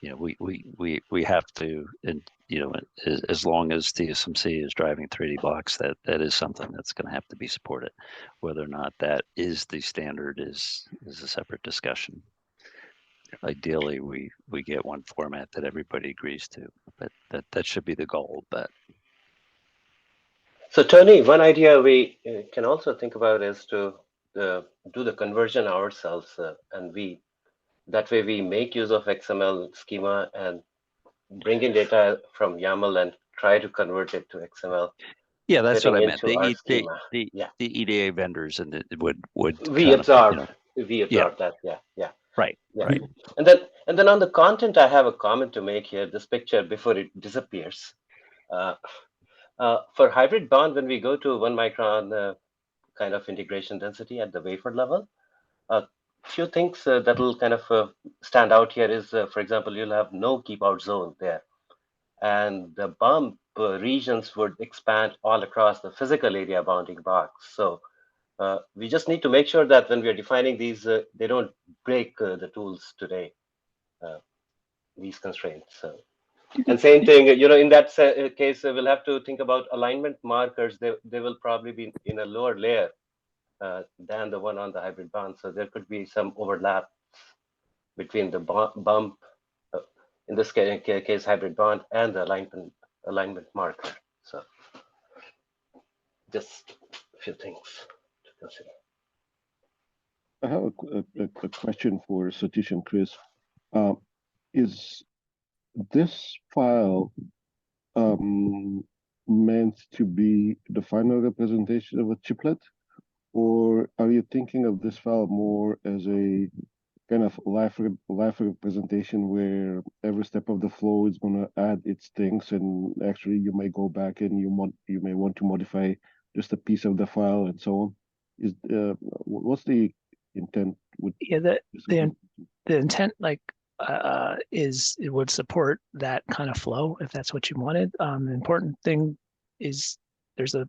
you know, we have to, and you know, as long as TSMC is driving 3D blocks, that is something that's going to have to be supported. Whether or not that is the standard is a separate discussion. Ideally, we get one format that everybody agrees to, but that should be the goal. But So Tony, one idea we can also think about is to do the conversion ourselves, and that way we make use of XML schema and bring in data from YAML and try to convert it to XML. yeah, that's what I meant. Into our The schema. the Yeah. the EDA vendors and it would We kind absorb. of, you know, We absorb that. Yeah. right, Yeah. right. And then on the content, I have a comment to make here. This picture before it disappears. For hybrid bond, when we go to 1 micron kind of integration density at the wafer level, a few things that will kind of stand out here is, for example, you'll have no keep out zone there. And the bump regions would expand all across the physical area bounding box. So we just need to make sure that when we are defining these, they don't break the tools today, these constraints. So. And same thing, you know, in that case, we'll have to think about alignment markers. They will probably be in a lower layer than the one on the hybrid bond. So there could be some overlap between the bump, in this case, hybrid bond, and the alignment marker. So just a few things to consider. I have a question for Satish and Chris. Is this file meant to be the final representation of a chiplet, or are you thinking of this file more as a kind of live representation where every step of the flow is going to add its things, and actually you may go back and you may want to modify just a piece of the file and so on? Is what's the intent with? Yeah, the intent, like, is it would support that kind of flow if that's what you wanted. The important thing is there's a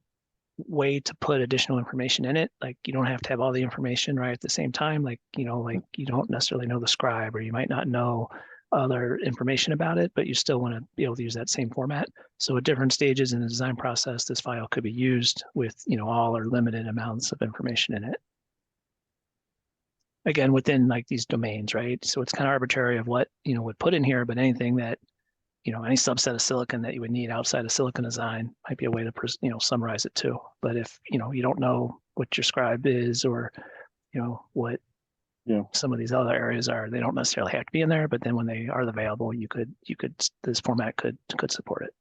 way to put additional information in it. Like, you don't have to have all the information right at the same time. Like, you know, like you don't necessarily know the scribe, or you might not know other information about it, but you still want to be able to use that same format. So at different stages in the design process, this file could be used with, you know, all or limited amounts of information in it. Again, within like these domains, right? So it's kind of arbitrary of what, you know, would put in here, but anything that, you know, any subset of silicon that you would need outside of silicon design might be a way to, you know, summarize it too. But if, you know, you don't know what your scribe is, or what some of these other areas are. They don't necessarily have to be in there, but then when they are available, this format could support it.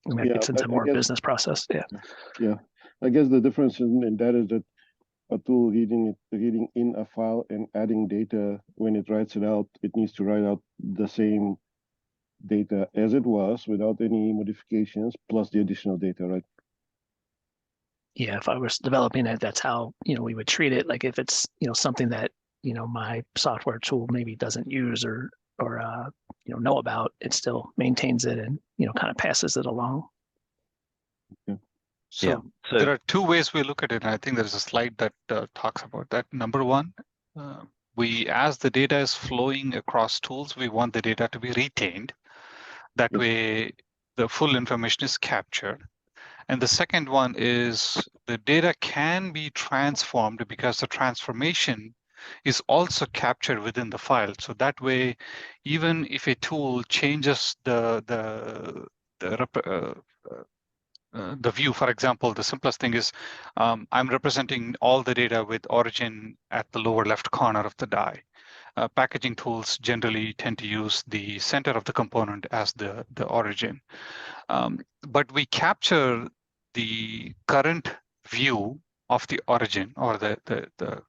And that gets into more business process. Yeah, I guess the difference in that is that a tool reading in a file and adding data, when it writes it out, it needs to write out the same data as it was without any modifications, plus the additional data, right? Yeah, if I was developing it, that's how we would treat it. Like if it's something that my software tool maybe doesn't use or know about, it still maintains it and kind of passes it along. Okay. So there are two ways we look at it, and I think there's a slide that talks about that. Number one, as the data is flowing across tools, we want the data to be retained. That way, the full information is captured. And the second one is the data can be transformed because the transformation is also captured within the file. So that way, even if a tool changes the view, for example, the simplest thing is I'm representing all the data with origin at the lower left corner of the die. Packaging tools generally tend to use the center of the component as the origin. But we capture the current view of the origin or the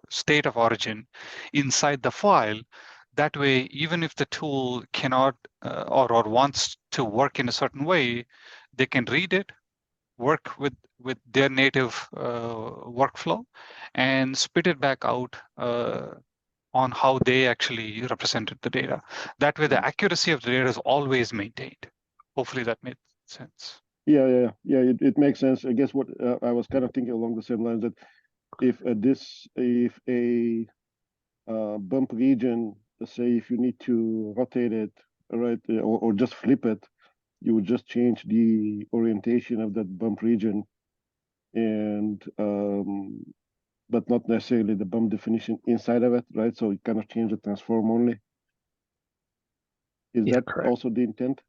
state of origin inside the file. That way, even if the tool cannot or wants to work in a certain way, they can read it, work with their native workflow, and spit it back out on how they actually represented the data. That way, the accuracy of the data is always maintained. Hopefully that made sense. Yeah. It makes sense. I guess what I was kind of thinking along the same lines, that if a bump region, say if you need to rotate it, right, or just flip it, you would just change the orientation of that bump region, and but not necessarily the bump definition inside of it, right? So you kind of change the transform only. Is that correct? Also the intent?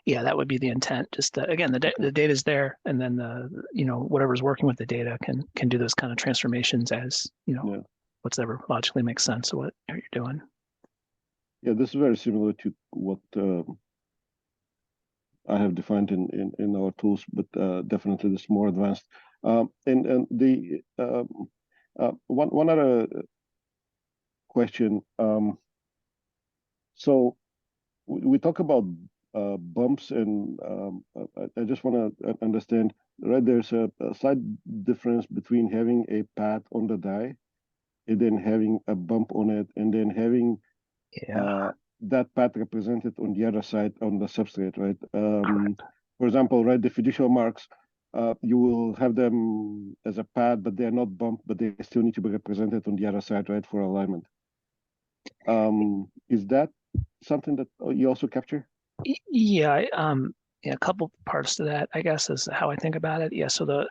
Yeah, that would be the intent. Just again, the data is there, and then whatever's working with the data can do those kind of transformations as whatever logically makes sense of what you're doing. Yeah, this is very similar to what I have defined in our tools, but definitely this is more advanced. And the one other question. So we talk about bumps, and I just want to understand, right? There's a slight difference between having a pad on the die and then having a bump on it, and then having that pad represented on the other side on the substrate, right? For example, right, the fiducial marks, you will have them as a pad, but they're not bumped, but they still need to be represented on the other side, right, for alignment. Is that something that you also capture? Yeah, a couple parts to that, I guess, is how I think about it. Yeah, so the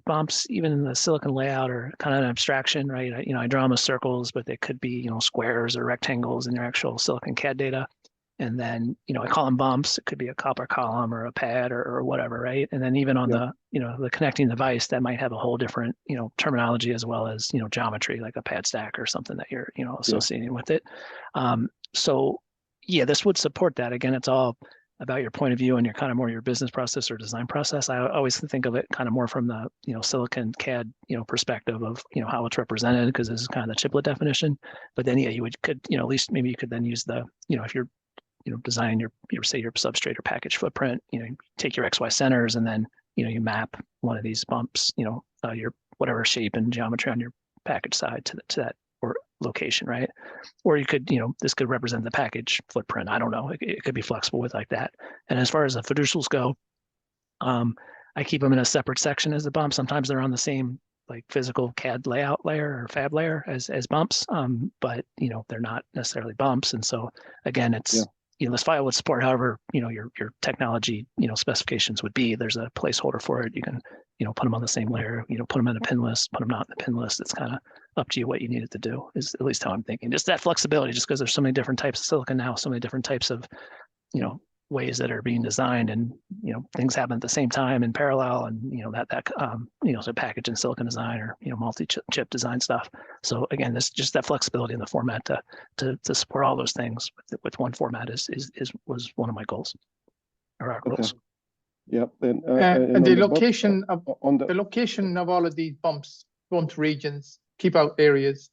bumps, even in the silicon layout, are kind of an abstraction, right? I draw them as circles, but they could be, squares or rectangles in your actual silicon CAD data. And then, I call them bumps. It could be a copper column or a pad or whatever, right? And then even on the connecting device, that might have a whole different, terminology, as well as, geometry, like a pad stack or something that you're, associating with it. So yeah, this would support that. Again, it's all about your point of view and your kind of more your business process or design process. I always think of it kind of more from the, silicon CAD, perspective of, how it's represented, because this is kind of the chiplet definition. But then, yeah, you could, at least maybe you could then use the, if you're, designing your say your substrate or package footprint, you take your XY centers and then, you map one of these bumps, your whatever shape and geometry on your package side to that or location, right? Or you could, this could represent the package footprint. I don't know. It could be flexible with like that. And as far as the fiducials go, I keep them in a separate section as the bumps. Sometimes they're on the same like physical CAD layout layer or fab layer as bumps, but they're not necessarily bumps. And so again, it's this file would support however your technology specifications would be. There's a placeholder for it. You can put them on the same layer. Put them in a pin list. Put them not in a pin list. It's kind of up to you what you need it to do. Is at least how I'm thinking. Just that flexibility. Just because there's so many different types of silicon now, so many different types of ways that are being designed, and things happen at the same time in parallel, and so package and silicon design, or multi-chip design stuff. So again, this just that flexibility in the format to support all those things with one format was one of my goals, or our goals. Yep. And the location of the location of all of these bump regions, keep out areas,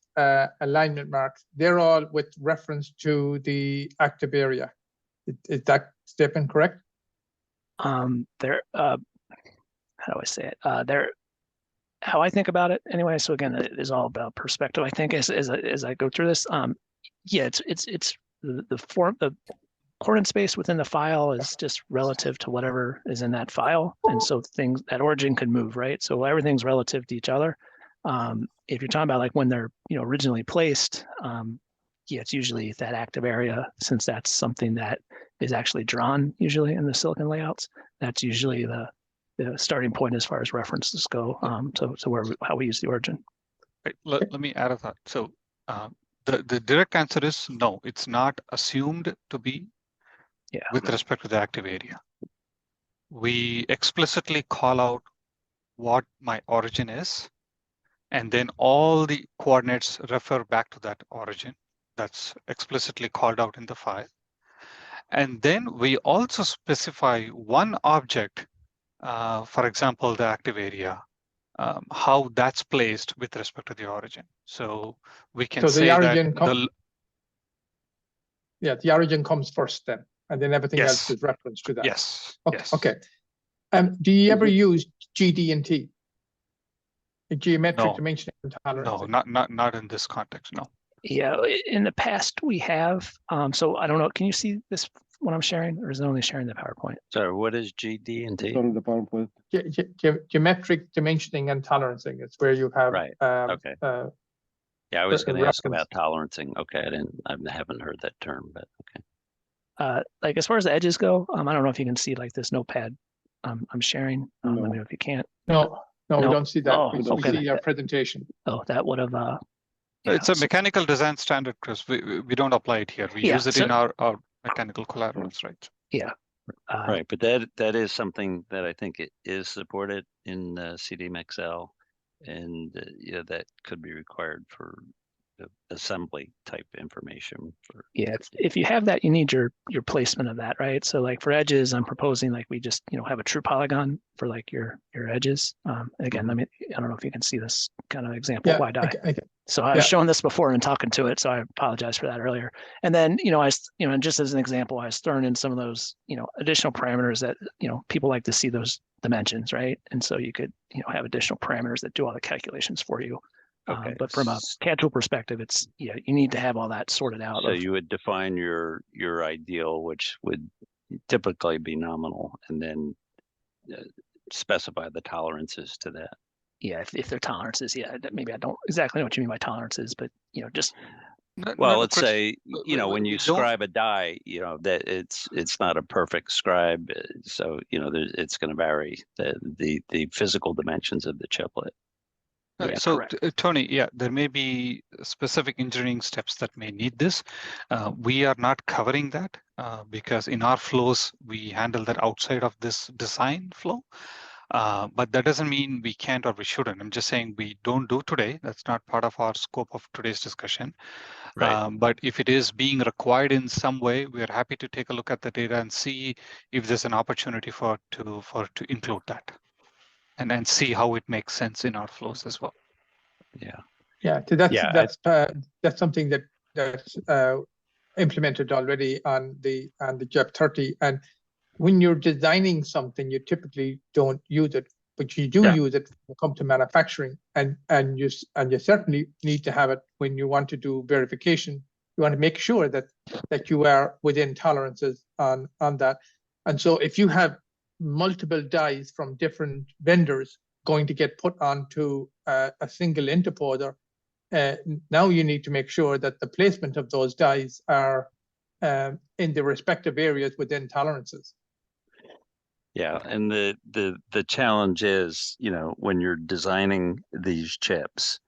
alignment marks, they're all with reference to the active area. Is that statement correct? They're how do I say it? They're how I think about it anyway. So again, it is all about perspective. I think as I go through this, yeah, it's the coordinate space within the file is just relative to whatever is in that file, and so things at origin can move, right? So everything's relative to each other. If you're talking about like when they're originally placed, yeah, it's usually that active area, since that's something that is actually drawn usually in the silicon layouts. That's usually the starting point as far as references go, to how we use the origin. Right. Let me add a thought. So the direct answer is no, it's not assumed to be with respect to the active area. We explicitly call out what my origin is, and then all the coordinates refer back to that origin. That's explicitly called out in the file. And then we also specify one object, for example, the active area, how that's placed with respect to the origin. So we can say the origin that the origin comes first then, and then everything else is reference to that. Yes. Okay. Yes. Okay. Do you ever use GD&T? Geometric dimensioning and tolerance? No, not in this context, no. Yeah, in the past we have. So I don't know. Can you see this when I'm sharing, or is it only sharing the PowerPoint? Sorry, what is GD&T? On the PowerPoint. Geometric dimensioning and tolerancing. It's where you have okay. Yeah, I was going to ask about tolerancing. Okay, I haven't heard that term, but okay. Like as far as the edges go, I don't know if you can see like this notepad I'm sharing. Let me know if you can't. No, we don't see that. Oh, we see our presentation. Oh, that would have. It's a mechanical design standard, Chris. We don't apply it here. We use it in our mechanical collaterals, right? Yeah. Right, but that is something that I think it is supported in CDMXL, and that could be required for assembly type information. Yeah, if you have that, you need your placement of that, right? So like for edges, I'm proposing like we just have a true polygon for like your edges. Again, I don't know if you can see this kind of example wide eye. So I was showing this before and talking to it, so I apologize for that earlier. And then and just as an example, I was throwing in some of those additional parameters that people like to see those dimensions, right? And so you could have additional parameters that do all the calculations for you. Okay. But from a CAD tool perspective, it's you need to have all that sorted out. So you would define your ideal, which would typically be nominal, and then specify the tolerances to that. Yeah, if they're tolerances, maybe I don't exactly know what you mean by tolerances, but let's say when you scribe a die, that it's not a perfect scribe, so it's going to vary the physical dimensions of the chiplet. So Tony, there may be specific engineering steps that may need this. We are not covering that because in our flows, we handle that outside of this design flow. But that doesn't mean we can't or we shouldn't. I'm just saying we don't do today. That's not part of our scope of today's discussion. Right. But if it is being required in some way, we're happy to take a look at the data and see if there's an opportunity to include that. And then see how it makes sense in our flows as well. That's something that's implemented already on the JEP 30. And when you're designing something, you typically don't use it, but you do use it when you come to manufacturing. And you certainly need to have it when you want to do verification. You want to make sure that you are within tolerances on that. And so if you have multiple dies from different vendors going to get put onto a single interposer, now you need to make sure that the placement of those dies are in the respective areas within tolerances. Yeah, and the challenge is, when you're designing these chips,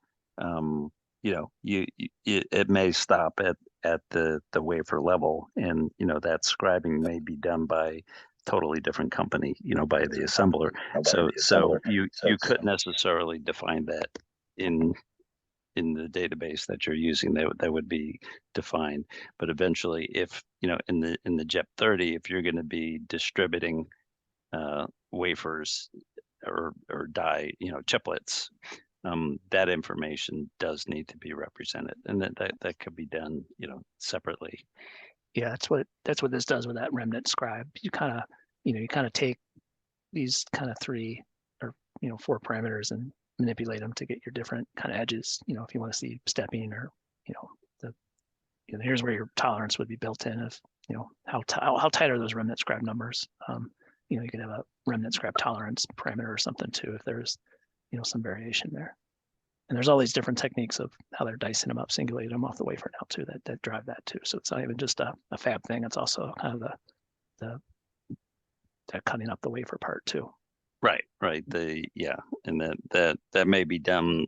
it may stop at the wafer level, and that scribing may be done by totally different company, by the assembler. So you couldn't necessarily define that in the database that you're using. That would be defined. But eventually, if in the JEP 30, if you're going to be distributing wafers or die, chiplets, that information does need to be represented, and that could be done, separately. Yeah, that's what this does with that remnant scribe. You kind of take these kind of 3 or 4 parameters and manipulate them to get your different kind of edges. If you want to see stepping, or here's where your tolerance would be built in of how tight are those remnant scribe numbers. You could have a remnant scribe tolerance parameter or something too if there's some variation there. And there's all these different techniques of how they're dicing them up, singulating them off the wafer now too, that drive that too. So it's not even just a fab thing. It's also kind of the cutting up the wafer part too. Right. And that may be done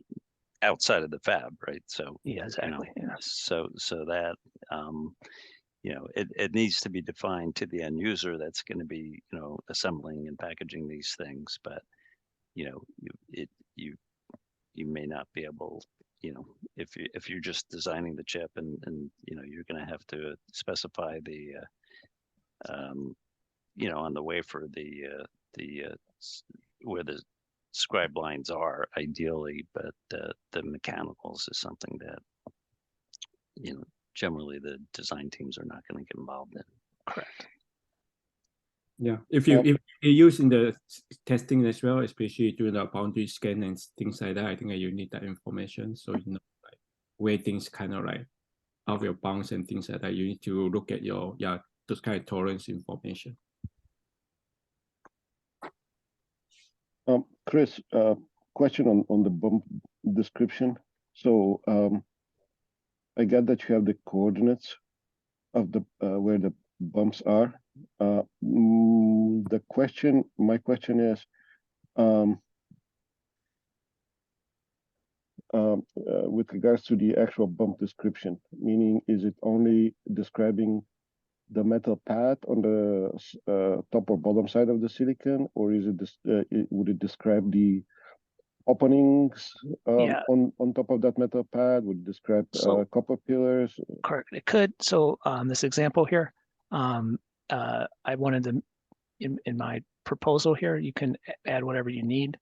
outside of the fab, right? So yeah, exactly. So that it needs to be defined to the end user that's going to be assembling and packaging these things, but you may not be able, if you're just designing the chip and you're going to have to specify the on the wafer where the scribe lines are ideally, but the mechanicals is something that generally the design teams are not going to get involved in. Correct. Yeah, if you use in the testing as well, especially during the boundary scan and things like that, I think that you need that information. So like where things kind of like out of your bounds and things like that, you need to look at your those kind of tolerance information. Chris, question on the bump description. So I get that you have the coordinates of the where the bumps are. My question is, with regards to the actual bump description, meaning is it only describing the metal pad on the top or bottom side of the silicon, or is it would it describe the openings on top of that metal pad? Would it describe copper pillars? Correct. It could. So this example here, I wanted to, in my proposal here, you can add whatever you need.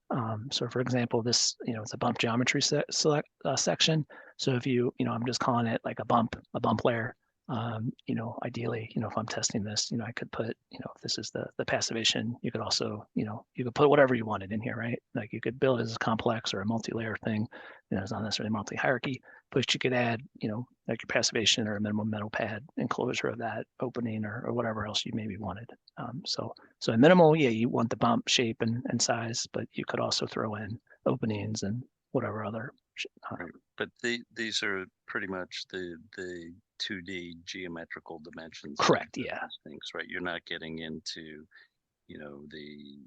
So for example, this, it's a bump geometry section. So if I'm just calling it like a bump layer. Ideally, if I'm testing this, I could put, if this is the passivation, you could also, you could put whatever you wanted in here, right? Like you could build it as a complex or a multi-layer thing. It's not necessarily multi-hierarchy, but you could add, like your passivation or a minimum metal pad enclosure of that opening or whatever else you maybe wanted. So in minimal, you want the bump shape and size, but you could also throw in openings and whatever other. But these are pretty much the 2D geometrical dimensions. Correct. Yeah. Things, right? You're not getting into, the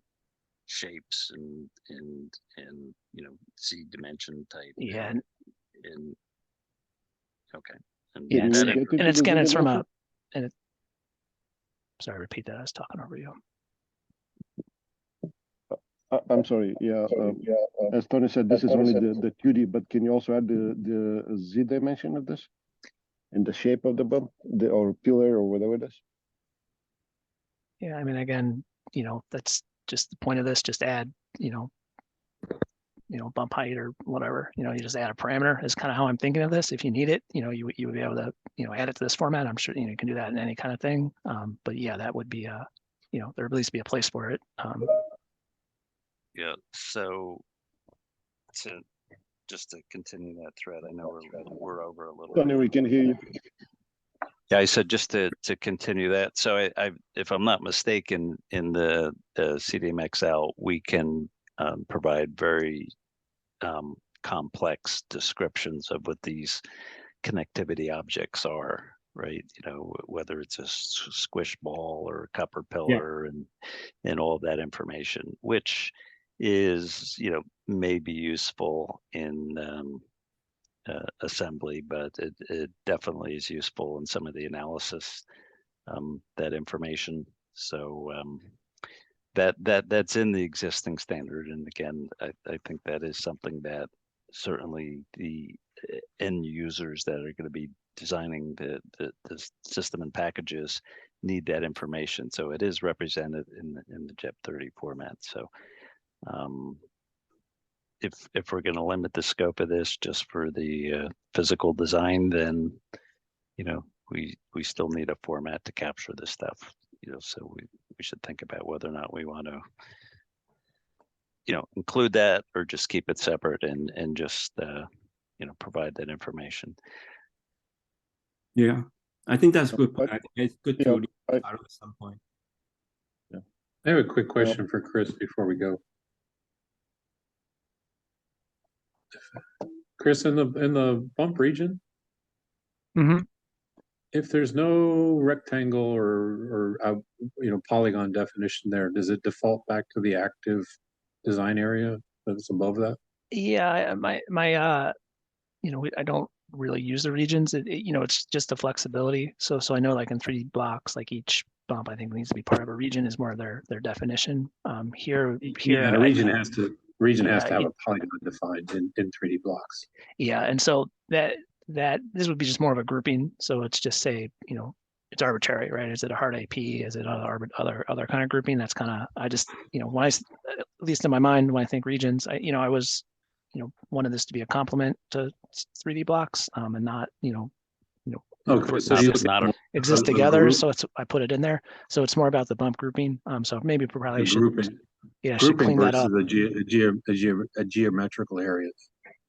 shapes and Z dimension type. Yeah. Okay. And it's again, it's from sorry, repeat that. I was talking over you. I'm sorry. Yeah. As Tony said, this is only the 2D, but can you also add the Z dimension of this in the shape of the bump, or pillar, or whatever it is? Yeah. I mean, again, that's just the point of this. Just add, bump height or whatever. You just add a parameter. Is kind of how I'm thinking of this. If you need it, you would be able to, add it to this format. I'm sure you can do that in any kind of thing. But yeah, that would be there would at least be a place for it. Yeah. So just to continue that thread, I know we're over a little. Tony, we can hear you. Yeah, I said just to continue that. So I if I'm not mistaken, in the CDMXL, we can provide very complex descriptions of what these connectivity objects are, right? Whether it's a squish ball or a copper pillar, and all of that information, which is may be useful in assembly, but it definitely is useful in some of the analysis, that information. So that's in the existing standard. And again, I think that is something that certainly the end users that are going to be designing the system and packages need that information. So it is represented in the JEP30 format. So if we're going to limit the scope of this just for the physical design, then we still need a format to capture this stuff. So we should think about whether or not we want to include that or just keep it separate and just provide that information. Yeah, I think that's good. I think it's good to Yeah, start at some point. I have a quick question for Chris before we go. Chris, in the bump region, if there's no rectangle or polygon definition there, does it default back to the active design area that's above that? Yeah, my I don't really use the regions. It's just the flexibility. So I know, like in 3D blocks, like each bump I think needs to be part of a region is more of their definition. Here, yeah, a region has to have a polygon defined in 3D blocks. Yeah, and so that this would be just more of a grouping. So it's just say, it's arbitrary, right? Is it a hard AP? Is it other kind of grouping? That's kind of, I just, when I, at least in my mind, when I think regions, I was, wanted this to be a complement to 3D blocks, and not, exist together. So I put it in there. So it's more about the bump grouping. So maybe probably should clean that up. A geometrical area.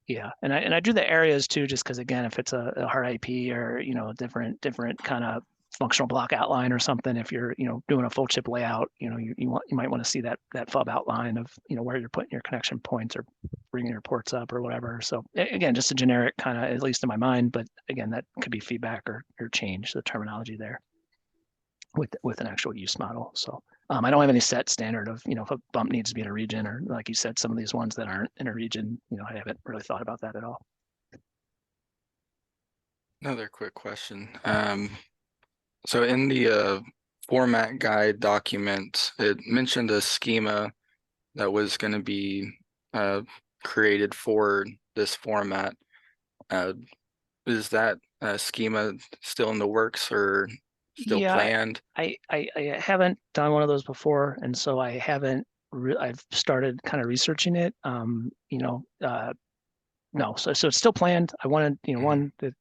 Yeah, and I do the areas too, just because again, if it's a hard IP or different kind of functional block outline or something, if you're doing a full chip layout, you might want to see that FUB outline of where you're putting your connection points or bringing your ports up or whatever. So again, just a generic kind of, at least in my mind, but again, that could be feedback or change the terminology there with an actual use model. So I don't have any set standard of, if a bump needs to be in a region, or like you said, some of these ones that aren't in a region, I haven't really thought about that at all. Another quick question. So in the format guide document, it mentioned a schema that was going to be created for this format. Is that schema still in the works or still planned? I haven't done one of those before, and so I haven't. I've started kind of researching it. No, so it's still planned. I wanted, one, to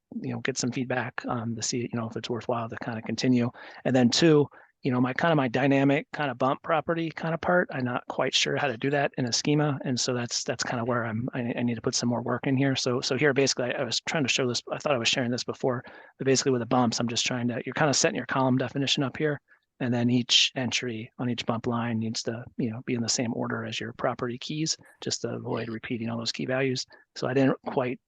get some feedback to see, if it's worthwhile to kind of continue, and then two, my dynamic kind of bump property kind of part, I'm not quite sure how to do that in a schema, and so that's kind of where I need to put some more work in here. So here basically I was trying to show this. I thought I was sharing this before, but basically with the bumps, I'm just trying to, you're kind of setting your column definition up here, and then each entry on each bump line needs to be in the same order as your property keys, just to avoid repeating all those key values. So I didn't quite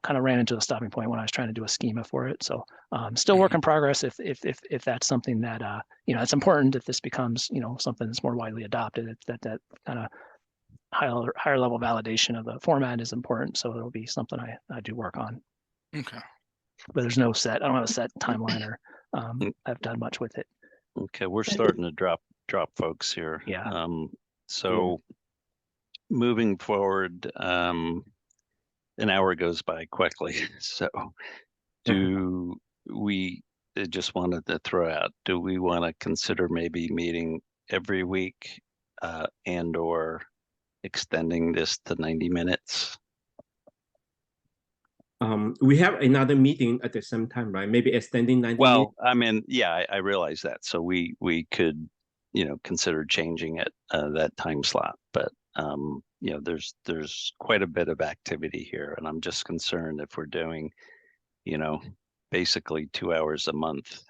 kind of ran into a stopping point when I was trying to do a schema for it. So still work in progress if that's something that, it's important if this becomes, something that's more widely adopted, it's that kind of higher level validation of the format is important. So it'll be something I do work on. Okay. But there's no I don't have a set timeline or I've done much with it. Okay, we're starting to drop folks here. Yeah. So moving forward, an hour goes by quickly. So do we, I just wanted to throw out, do we want to consider maybe meeting every week and or extending this to 90 minutes? We have another meeting at the same time, right? Maybe extending 90 minutes. Well, I mean, yeah, I realize that. So we could, consider changing it, that time slot, but there's quite a bit of activity here, and I'm just concerned if we're doing, basically 2 hours a month,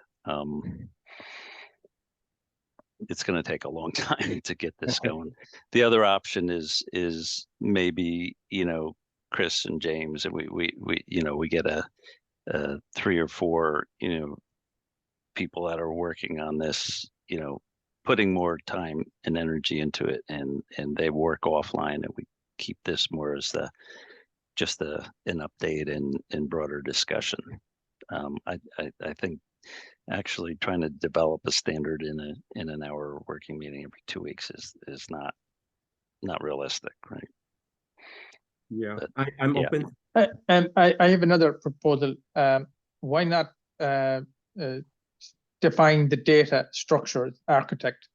it's going to take a long time to get this going. The other option is maybe, Chris and James, and we get a 3 or 4, people that are working on this, putting more time and energy into it, and they work offline, and we keep this more as the just an update and broader discussion. I think actually trying to develop a standard in an hour working meeting every 2 weeks is not realistic, right? Yeah, But, I'm yeah. open. And I have another proposal. Why not define the data structures architect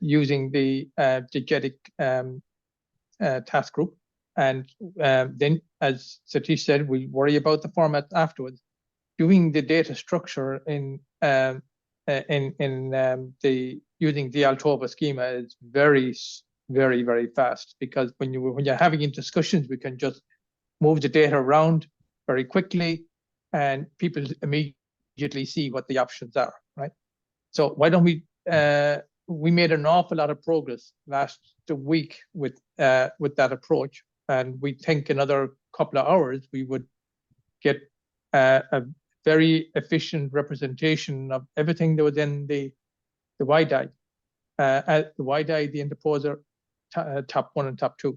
using the diegetic task group, and then, as Satish said, we worry about the format afterwards. Doing the data structure in the using the Altova schema is very fast, because when you're having discussions, we can just move the data around very quickly, and people immediately see what the options are, right? So why don't we made an awful lot of progress last week with that approach, and we think another couple of hours we would get a very efficient representation of everything that was in the WIDI, the WIDI, the interposer, top 1 and top 2.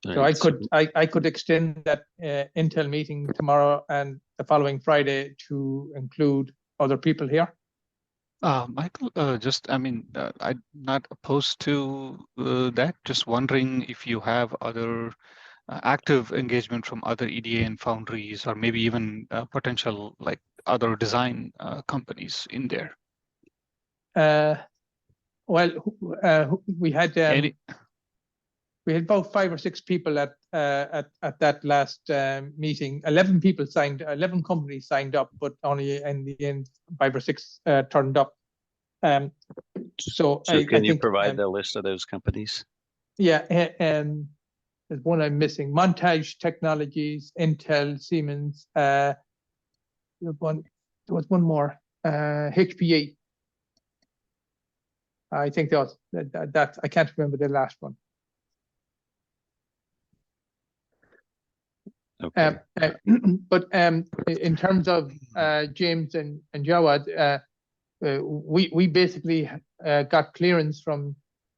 So I could extend that Intel meeting tomorrow and the following Friday to include other people here. Michael, I'm not opposed to that. Just wondering if you have other active engagement from other EDA and foundries, or maybe even potential like other design companies in there. Well, we had about 5 or 6 people at that last meeting. 11 people signed, 11 companies signed up, but only in the end 5 or 6 turned up. So can you provide the list of those companies? Yeah, there's one I'm missing: Montage Technologies, Intel, Siemens. There was one more, HPE. I think that I can't remember the last one. Okay. But in terms of James and Jawad, we basically got clearance from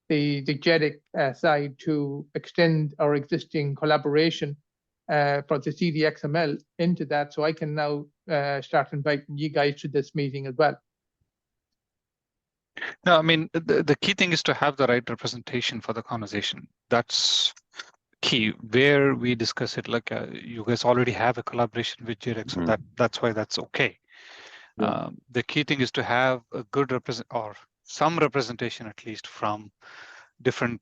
the JEDIC side to extend our existing collaboration for the CDXML into that. So I can now start inviting you guys to this meeting as well. No, I mean, the key thing is to have the right representation for the conversation. That's key. Where we discuss it, like you guys already have a collaboration with JEDIC, so that's why that's okay. Yeah. The key thing is to have a good or some representation at least from different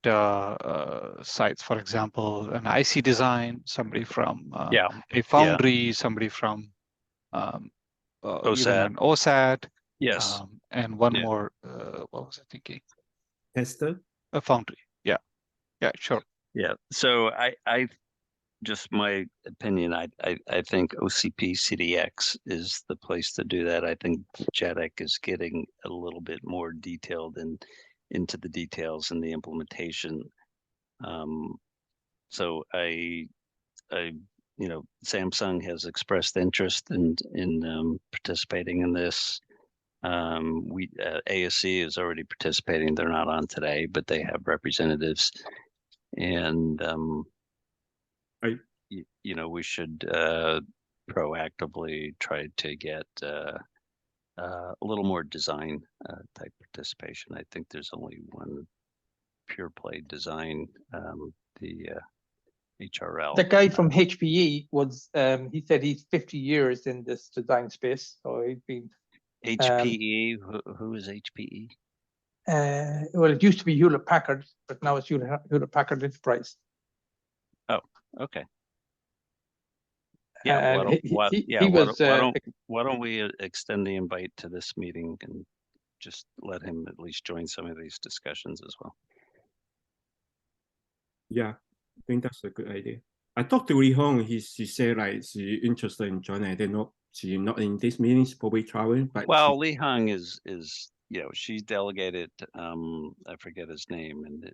sites. For example, an IC design, somebody from a foundry, somebody from even an OSAT. Yes. And one more, what was I thinking? Tester? A foundry. Yeah. Yeah, sure. Yeah. So I just my opinion, I think OCP CDX is the place to do that. I think JEDIC is getting a little bit more detailed and into the details and the implementation. So I Samsung has expressed interest in participating in this. ASC is already participating. They're not on today, but they have representatives, and we should proactively try to get a little more design type participation. I think there's only one pure play design, the HRL. The guy from HPE was, he said he's 50 years in this design space, so he's been. HPE, who is HPE? Well, it used to be Hewlett Packard, but now it's Hewlett Packard Enterprise. Oh, okay. Yeah, why don't we extend the invite to this meeting and just let him at least join some of these discussions as well. Yeah, I think that's a good idea. I talked to Lee Hong. He said like she's interested in joining. She's not in this meeting. She's probably traveling. But Lee Hong is she's delegated. I forget his name. And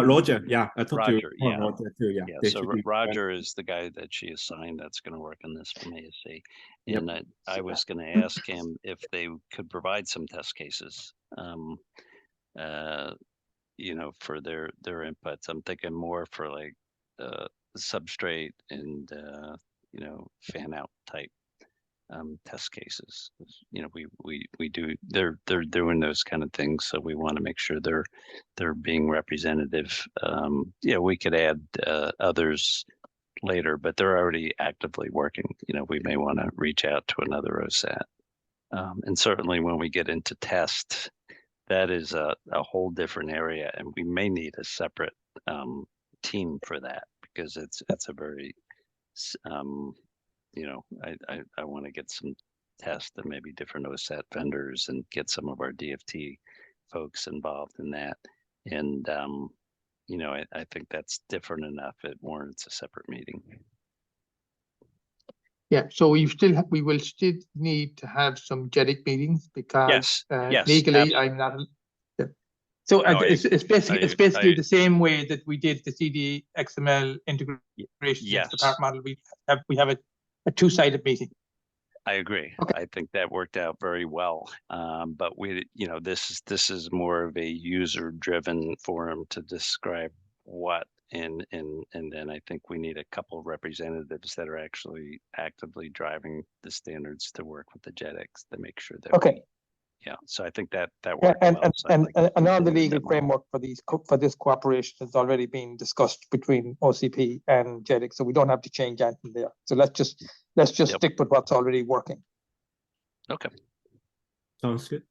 Roger. Yeah, I talked Roger. to Roger too. Yeah. So Roger is the guy that she assigned that's going to work on this from ASC. And I was going to ask him if they could provide some test cases. for their inputs. I'm thinking more for like substrate and fan out type test cases. We do they're doing those kind of things, so we want to make sure they're being representative. We could add others later, but they're already actively working. We may want to reach out to another OSAT. And certainly when we get into test, that is a whole different area, and we may need a separate team for that, because it's a very I want to get some test and maybe different OSAT vendors and get some of our DFT folks involved in that. And I think that's different enough. It warrants a separate meeting. Yeah, so we will still need to have some JEDIC meetings, because yes, legally absolutely. I'm not. Yeah. So No, it's basically the same way that we did the CD XML integration Yes. into the part model. We have a two-sided meeting. I agree. Okay. I think that worked out very well. But this is more of a user-driven forum to describe what, and then I think we need a couple of representatives that are actually actively driving the standards to work with the JEDICs to make sure that Okay. So I think that worked well. So And all the legal framework for this cooperation has already been discussed between OCP and JEDIC, so we don't have to change anything there. So let's just Yep. stick with what's already working. Okay. Sounds good.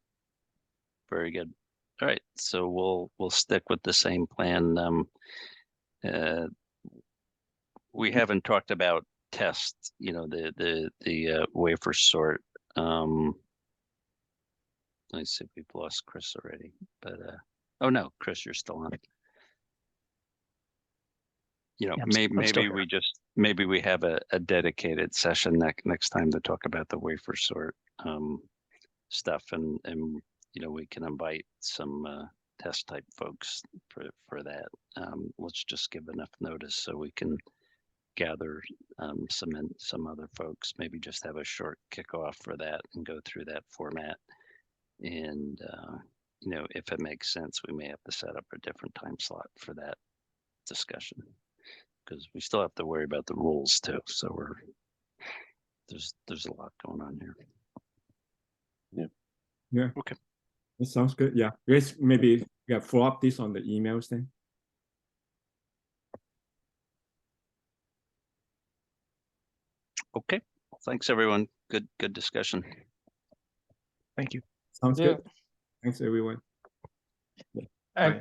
Very good. All right, so we'll stick with the same plan. We haven't talked about test, the wafer sort. I see we've lost Chris already, but oh no, Chris, you're still on. I'm still Maybe we have a dedicated session next time to talk about the wafer sort stuff, and we can invite some test type folks for that. Let's just give enough notice so we can gather some other folks, maybe just have a short kickoff for that and go through that format. And if it makes sense, we may have to set up a different time slot for that discussion, because we still have to worry about the rules too. So there's a lot going on here. Yeah. Okay. That sounds good. Yeah. Let's maybe follow up this on the emails then. Okay. Thanks everyone. Good discussion. Thank you. Sounds good. Thanks everyone.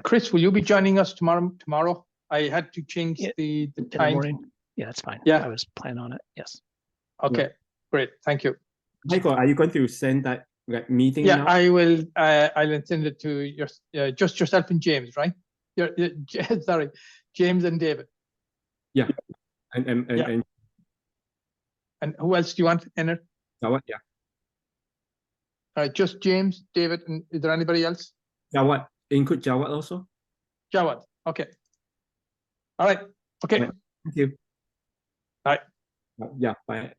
Chris, will you be joining us tomorrow? I had to change the time. Morning. Yeah, that's fine. Yeah. I was planning on it. Yes. Okay, great. Thank you. Michael, are you going to send that meeting? Yeah, now? I will. I'll send it to just yourself and James, right? Sorry, James and David. Yeah. And who else do you want to enter? Jawad, yeah. All right, just James, David, and is there anybody else? Jawad, include Jawad also. Jawad. Okay. All right. Okay. Thank you. Bye. Yeah. Bye.